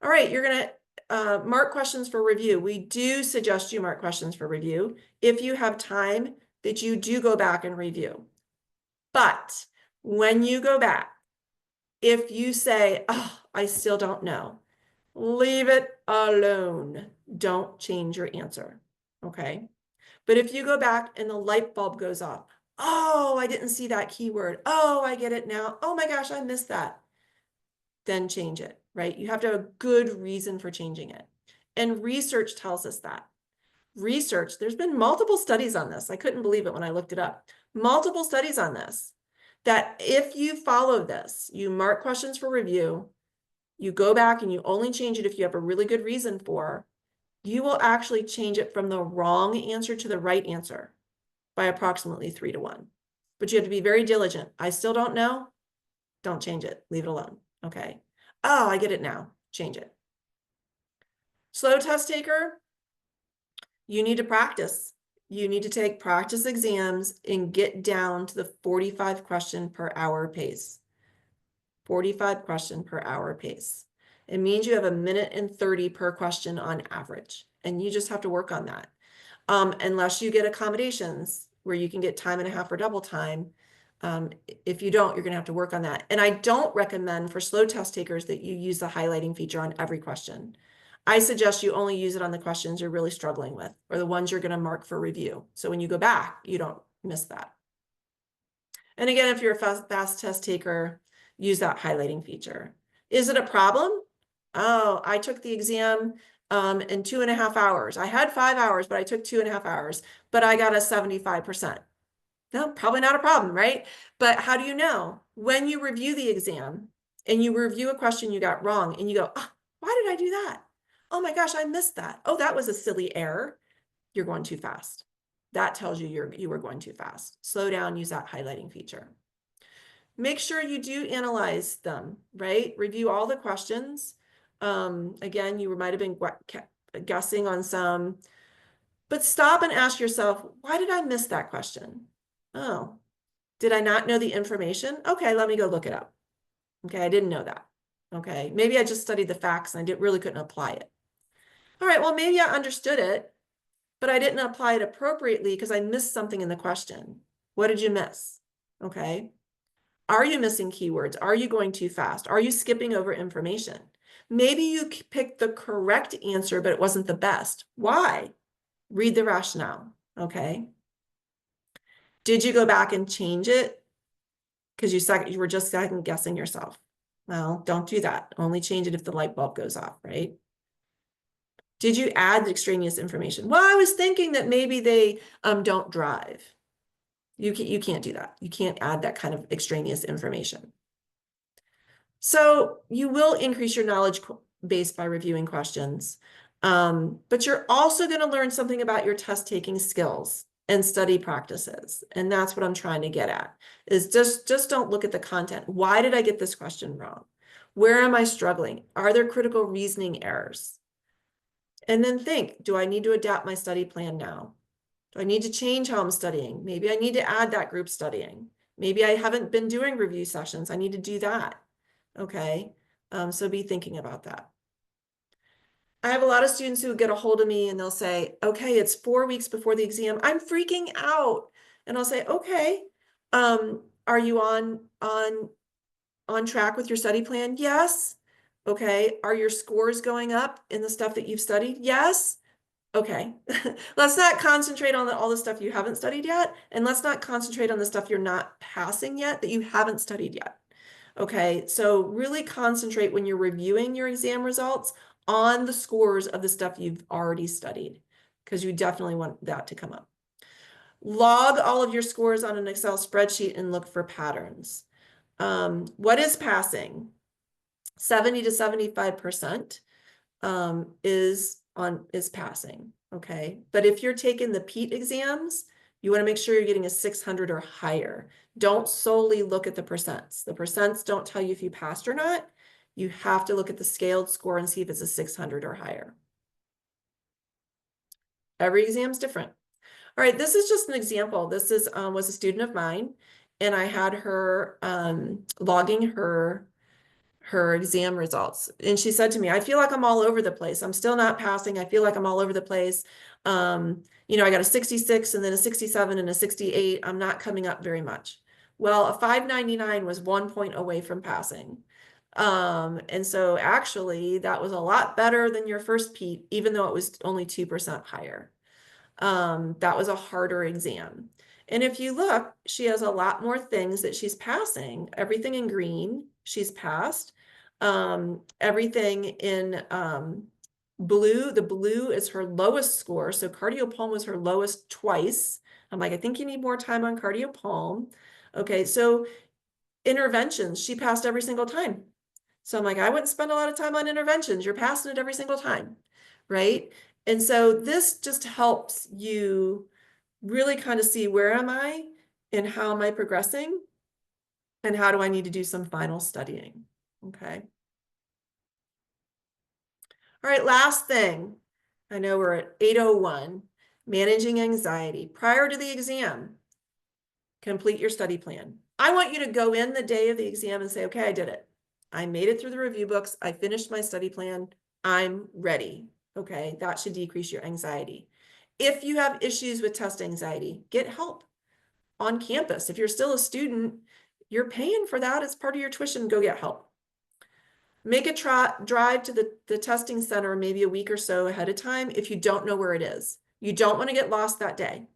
All right, you're going to mark questions for review. We do suggest you mark questions for review if you have time that you do go back and review. But when you go back, if you say, oh, I still don't know, leave it alone. Don't change your answer, okay? But if you go back and the light bulb goes off, oh, I didn't see that keyword. Oh, I get it now. Oh my gosh, I missed that. Then change it, right? You have to have a good reason for changing it. And research tells us that. Research, there's been multiple studies on this. I couldn't believe it when I looked it up. Multiple studies on this, that if you follow this, you mark questions for review, you go back and you only change it if you have a really good reason for, you will actually change it from the wrong answer to the right answer by approximately 3 to 1. But you have to be very diligent. I still don't know. Don't change it. Leave it alone. Okay. Oh, I get it now. Change it. Slow test taker, you need to practice. You need to take practice exams and get down to the 45 question per hour pace. 45 question per hour pace. It means you have 1:30 per question on average, and you just have to work on that. Unless you get accommodations where you can get time and a half or double time. If you don't, you're going to have to work on that. And I don't recommend for slow test takers that you use the highlighting feature on every question. I suggest you only use it on the questions you're really struggling with or the ones you're going to mark for review. So when you go back, you don't miss that. And again, if you're a fast test taker, use that highlighting feature. Is it a problem? Oh, I took the exam in 2.5 hours. I had 5 hours, but I took 2.5 hours, but I got a 75%. No, probably not a problem, right? But how do you know? When you review the exam and you review a question you got wrong and you go, oh, why did I do that? Oh my gosh, I missed that. Oh, that was a silly error. You're going too fast. That tells you you were going too fast. Slow down, use that highlighting feature. Make sure you do analyze them, right? Review all the questions. Again, you might have been guessing on some, but stop and ask yourself, why did I miss that question? Oh, did I not know the information? Okay, let me go look it up. Okay, I didn't know that. Okay, maybe I just studied the facts and I really couldn't apply it. All right, well, maybe I understood it, but I didn't apply it appropriately because I missed something in the question. What did you miss? Okay. Are you missing keywords? Are you going too fast? Are you skipping over information? Maybe you picked the correct answer, but it wasn't the best. Why? Read the rationale, okay? Did you go back and change it? Because you were just second guessing yourself. Well, don't do that. Only change it if the light bulb goes off, right? Did you add extraneous information? Well, I was thinking that maybe they don't drive. You can't do that. You can't add that kind of extraneous information. So you will increase your knowledge base by reviewing questions, but you're also going to learn something about your test taking skills and study practices. And that's what I'm trying to get at, is just don't look at the content. Why did I get this question wrong? Where am I struggling? Are there critical reasoning errors? And then think, do I need to adapt my study plan now? Do I need to change how I'm studying? Maybe I need to add that group studying. Maybe I haven't been doing review sessions. I need to do that. Okay, so be thinking about that. I have a lot of students who get a hold of me and they'll say, okay, it's 4 weeks before the exam. I'm freaking out. And I'll say, okay, are you on track with your study plan? Yes. Okay, are your scores going up in the stuff that you've studied? Yes. Okay, let's not concentrate on all the stuff you haven't studied yet. And let's not concentrate on the stuff you're not passing yet that you haven't studied yet. Okay, so really concentrate when you're reviewing your exam results on the scores of the stuff you've already studied, because you definitely want that to come up. Log all of your scores on an Excel spreadsheet and look for patterns. What is passing? 70 to 75% is passing, okay? But if you're taking the PETE exams, you want to make sure you're getting a 600 or higher. Don't solely look at the percents. The percents don't tell you if you passed or not. You have to look at the scaled score and see if it's a 600 or higher. Every exam is different. All right, this is just an example. This is was a student of mine, and I had her logging her exam results. And she said to me, I feel like I'm all over the place. I'm still not passing. I feel like I'm all over the place. I got a 66 and then a 67 and a 68. I'm not coming up very much. Well, a 599 was 1 point away from passing. And so actually that was a lot better than your first PEAT, even though it was only 2% higher. That was a harder exam. And if you look, she has a lot more things that she's passing. Everything in green, she's passed. Everything in blue, the blue is her lowest score. So cardiopulm was her lowest twice. I'm like, I think you need more time on cardiopulm. Okay, so interventions, she passed every single time. So I'm like, I wouldn't spend a lot of time on interventions. You're passing it every single time, right? And so this just helps you really kind of see where am I and how am I progressing and how do I need to do some final studying, okay? All right, last thing. I know we're at 8:01, managing anxiety. Prior to the exam, complete your study plan. I want you to go in the day of the exam and say, okay, I did it. I made it through the review books. I finished my study plan. I'm ready. Okay, that should decrease your anxiety. If you have issues with test anxiety, get help on campus. If you're still a student, you're paying for that. It's part of your tuition. Go get help. Make a drive to the testing center maybe a week or so ahead of time if you don't know where it is. You don't want to get lost that day.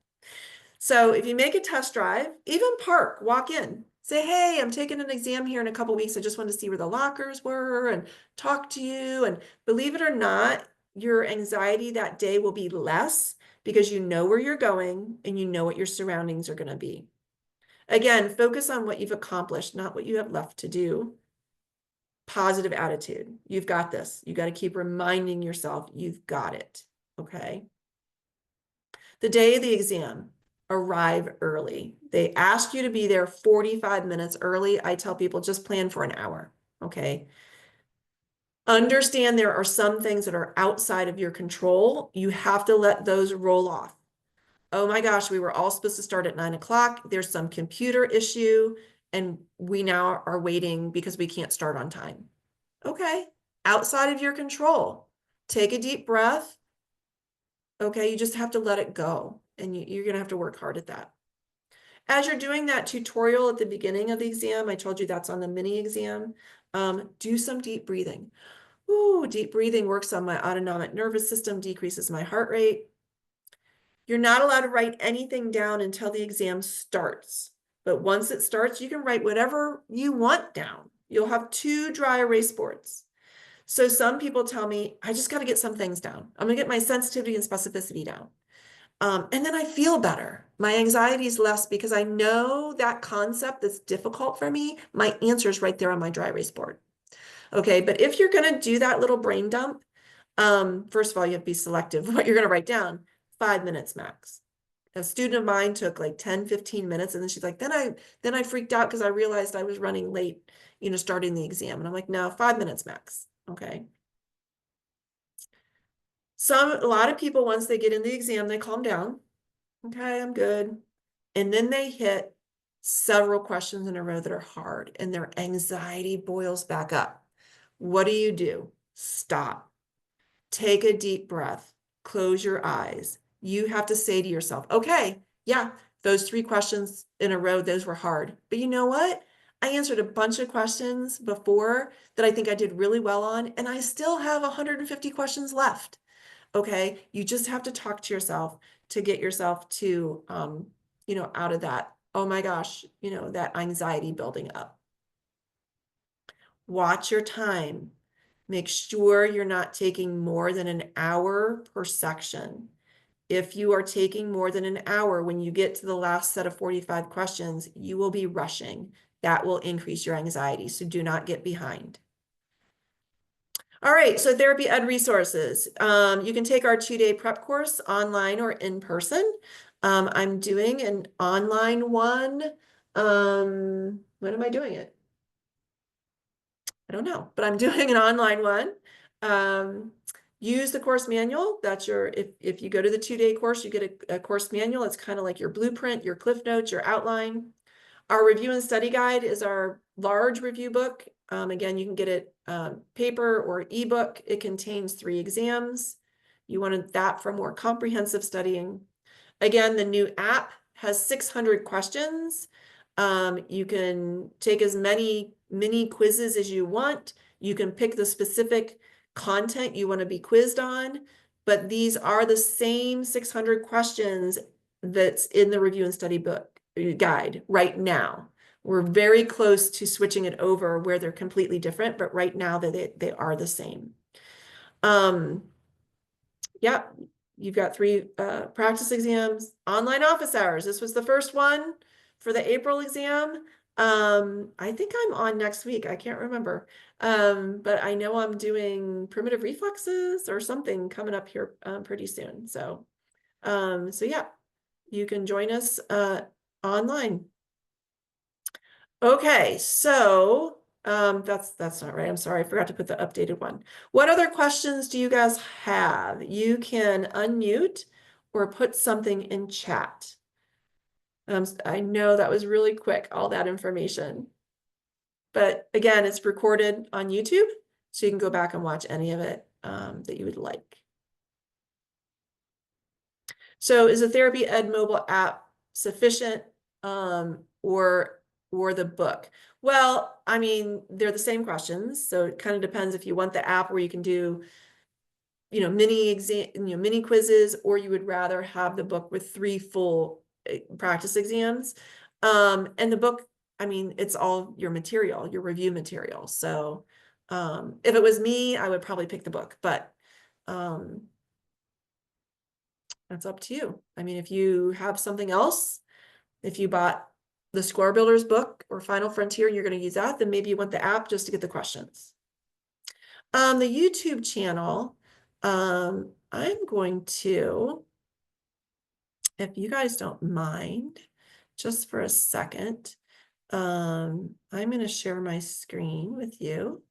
So if you make a test drive, even park, walk in, say, hey, I'm taking an exam here in a couple weeks. I just wanted to see where the lockers were and talk to you. And believe it or not, your anxiety that day will be less because you know where you're going and you know what your surroundings are going to be. Again, focus on what you've accomplished, not what you have left to do. Positive attitude. You've got this. You got to keep reminding yourself you've got it. Okay. The day of the exam, arrive early. They ask you to be there 45 minutes early. I tell people just plan for an hour. Okay. Understand there are some things that are outside of your control. You have to let those roll off. Oh my gosh, we were all supposed to start at 9 o'clock. There's some computer issue and we now are waiting because we can't start on time. Okay, outside of your control. Take a deep breath. Okay, you just have to let it go and you're going to have to work hard at that. As you're doing that tutorial at the beginning of the exam, I told you that's on the mini exam, do some deep breathing. Ooh, deep breathing works on my autonomic nervous system, decreases my heart rate. You're not allowed to write anything down until the exam starts. But once it starts, you can write whatever you want down. You'll have 2 dry erase boards. So some people tell me, I just got to get some things down. I'm going to get my sensitivity and specificity down. And then I feel better. My anxiety is less because I know that concept that's difficult for me, my answer is right there on my dry erase board. Okay, but if you're going to do that little brain dump, first of all, you have to be selective what you're going to write down. 5 minutes max. A student of mine took like 10, 15 minutes. And then she's like, then I freaked out because I realized I was running late, starting the exam. And I'm like, no, 5 minutes max. Okay. A lot of people, once they get in the exam, they calm down. Okay, I'm good. And then they hit several questions in a row that are hard and their anxiety boils back up. What do? Stop. Take a deep breath. Close your eyes. You have to say to yourself, okay, yeah, those 3 questions in a row, those were hard. But you know what? I answered a bunch of questions before that I think I did really well on, and I still have 150 questions left. Okay, you just have to talk to yourself to get yourself to, out of that, oh my gosh, that anxiety building up. Watch your time. Make sure you're not taking more than an hour per section. If you are taking more than an hour when you get to the last set of 45 questions, you will be rushing. That will increase your anxiety, so do not get behind. All right, so Therapy Ed resources. You can take our 2-day prep course online or in person. I'm doing an online one. When am I doing it? I don't know, but I'm doing an online one. use the course manual. That's your, if you go to the 2-day course, you get a course manual. It's kind of like your blueprint, your cliff notes, your outline. Our review and study guide is our large review book. Again, you can get it paper or ebook. It contains 3 exams. You wanted that for more comprehensive studying. Again, the new app has 600 questions. You can take as many mini quizzes as you want. You can pick the specific content you want to be quizzed on, but these are the same 600 questions that's in the review and study book guide right now. We're very close to switching it over where they're completely different, but right now they are the same. Yeah, you've got 3 practice exams, online office hours. This was the first one for the April exam. I think I'm on next week. I can't remember. But I know I'm doing primitive reflexes or something coming up here pretty soon. So yeah, you can join us online. Okay, so that's not right. I'm sorry, I forgot to put the updated one. What other questions do you guys have? You can unmute or put something in chat. I know that was really quick, all that information. But again, it's recorded on YouTube, so you can go back and watch any of it that you would like. So is the Therapy Ed mobile app sufficient or the book? Well, I mean, they're the same questions. So it kind of depends if you want the app where you can do, mini quizzes, or you would rather have the book with 3 full practice exams. And the book, I mean, it's all your material, your review material. So if it was me, I would probably pick the book, but that's up to you. I mean, if you have something else, if you bought the Score Builders book or Final Frontier, and you're going to use that, then maybe you want the app just to get the questions. The YouTube channel, I'm going to, if you guys don't mind, just for a second, I'm going to share my screen with you,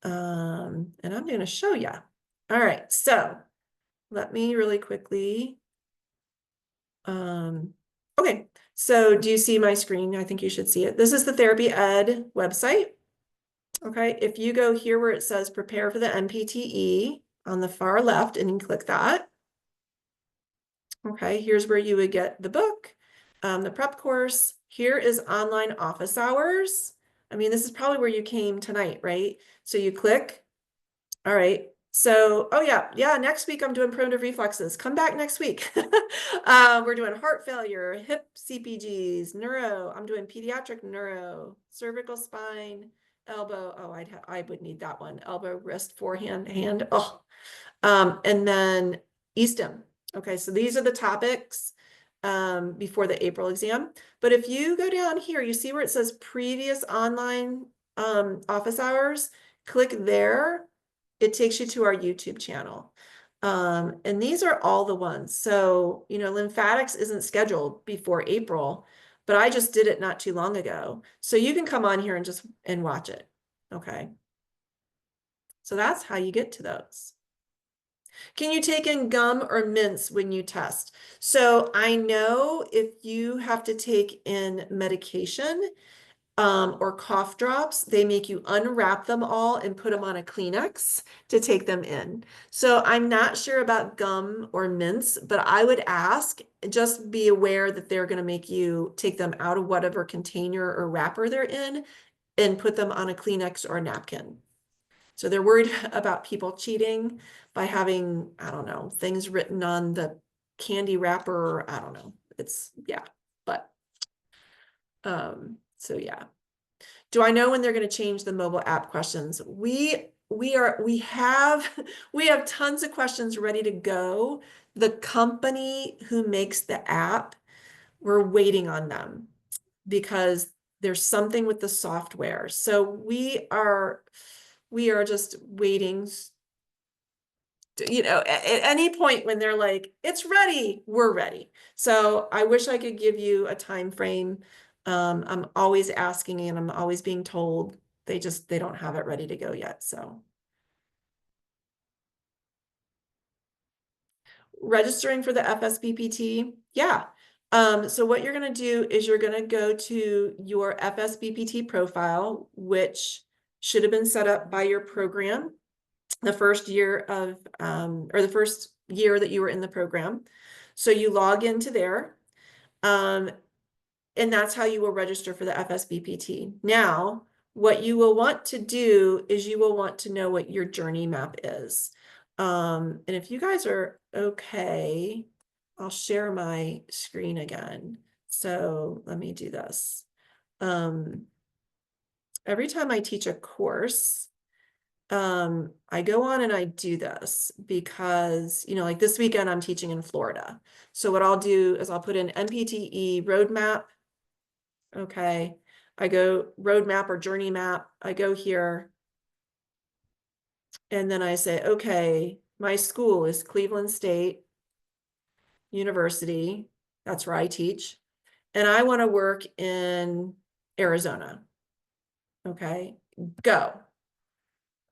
and I'm going to show you. All right, so let me really quickly, okay, so do you see my screen? I think you should see it. This is the Therapy Ed website. Okay, if you go here where it says prepare for the NPTE on the far left, and you click that. Okay, here's where you would get the book, the prep course. Here is online office hours. I mean, this is probably where you came tonight, right? So you click. All right. So, oh yeah, next week I'm doing primitive reflexes. Come back next week. We're doing heart failure, hip CPGs, neuro. I'm doing pediatric neuro, cervical spine, elbow. Oh, I would need that one. Elbow, wrist, forehand, hand. Oh, and then eSTEM. Okay, so these are the topics before the April exam. But if you go down here, you see where it says previous online office hours. Click there. It takes you to our YouTube channel. And these are all the ones. So, lymphatics isn't scheduled before April, but I just did it not too long ago. So you can come on here and watch it. Okay. So that's how you get to those. Can you take in gum or mints when you test? So I know if you have to take in medication or cough drops, they make you unwrap them all and put them on a Kleenex to take them in. So I'm not sure about gum or mints, but I would ask, just be aware that they're going to make you take them out of whatever container or wrapper they're in and put them on a Kleenex or a napkin. So they're worried about people cheating by having, I don't know, things written on the candy wrapper. I don't know. Yeah, but, so yeah. Do I know when they're going to change the mobile app questions? We have tons of questions ready to go. The company who makes the app, we're waiting on them because there's something with the software. So we are just waiting. At any point when they're like, it's ready, we're ready. So I wish I could give you a time frame. I'm always asking and I'm always being told they don't have it ready to go yet. So Registering for the FSBPT, yeah. So what you're going to do is you're going to go to your FSBPT profile, which should have been set up by your program the first year of, or the first year that you were in the program. So you log into there, and that's how you will register for the FSBPT. Now, what you will want to do is you will want to know what your journey map is. And if you guys are okay, I'll share my screen again. So let me do this. Every time I teach a course, I go on and I do this because, like this weekend I'm teaching in Florida. So what I'll do is I'll put in NPTE roadmap. Okay. I go roadmap or journey map. I go here and then I say, okay, my school is Cleveland State University. That's where I teach. And I want to work in Arizona. Okay. Go.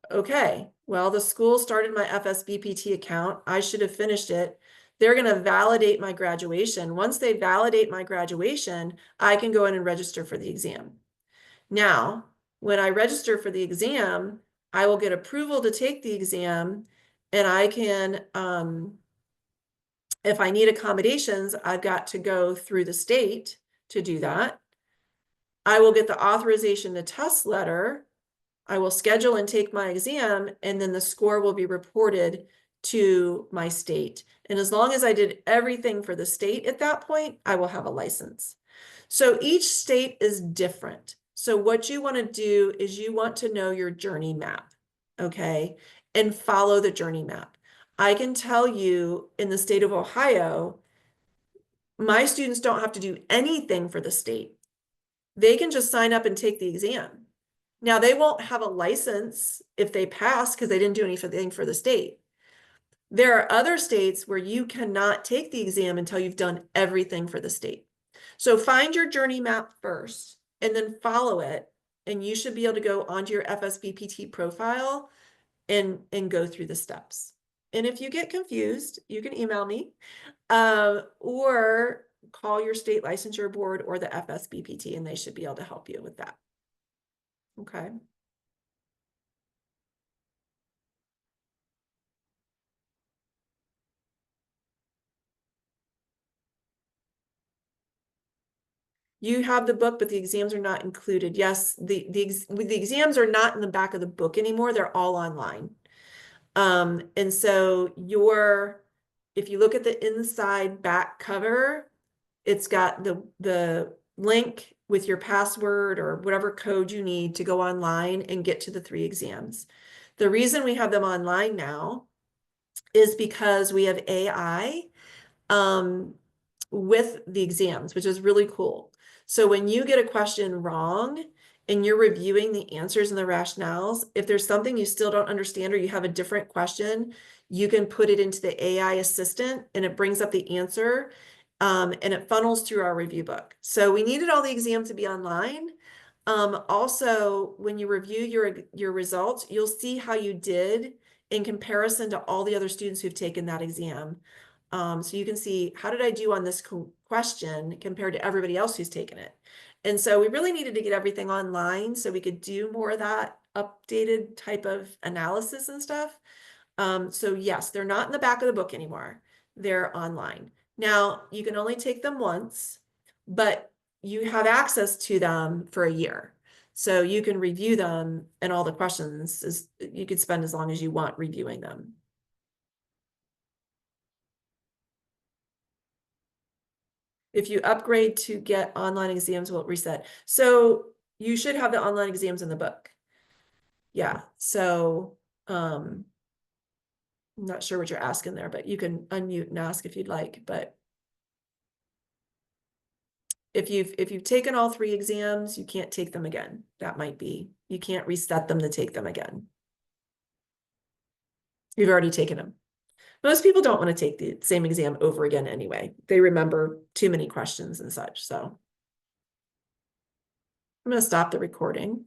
Okay, well, the school started my FSBPT account. I should have finished it. They're going to validate my graduation. Once they validate my graduation, I can go in and register for the exam. Now, when I register for the exam, I will get approval to take the exam, and I can, if I need accommodations, I've got to go through the state to do that. I will get the authorization to test letter. I will schedule and take my exam, and then the score will be reported to my state. And as long as I did everything for the state at that point, I will have a license. So each state is different. So what you want to do is you want to know your journey map, okay? And follow the journey map. I can tell you in the state of Ohio, my students don't have to do anything for the state. They can just sign up and take the exam. Now, they won't have a license if they pass because they didn't do anything for the state. There are other states where you cannot take the exam until you've done everything for the state. So find your journey map first and then follow it. And you should be able to go onto your FSBPT profile and go through the steps. And if you get confused, you can email me or call your state licensure board or the FSBPT, and they should be able to help you with that. Okay. You have the book, but the exams are not included. Yes, the exams are not in the back of the book anymore. They're all online. And so if you look at the inside back cover, it's got the link with your password or whatever code you need to go online and get to the 3 exams. The reason we have them online now is because we have AI with the exams, which is really cool. So when you get a question wrong and you're reviewing the answers and the rationales, if there's something you still don't understand or you have a different question, you can put it into the AI assistant and it brings up the answer, and it funnels through our review book. So we needed all the exams to be online. Also, when you review your results, you'll see how you did in comparison to all the other students who've taken that exam. So you can see, how did I do on this question compared to everybody else who's taken it? And so we really needed to get everything online so we could do more of that updated type of analysis and stuff. So yes, they're not in the back of the book anymore. They're online. Now, you can only take them once, but you have access to them for a year. So you can review them, and all the questions you could spend as long as you want reviewing them. If you upgrade to get online exams, will it reset? So you should have the online exams in the book. Yeah, so I'm not sure what you're asking there, but you can unmute and ask if you'd like. But if you've taken all 3 exams, you can't take them again. That might be, you can't reset them to take them again. You've already taken them. Most people don't want to take the same exam over again anyway. They remember too many questions and such. So I'm going to stop the recording.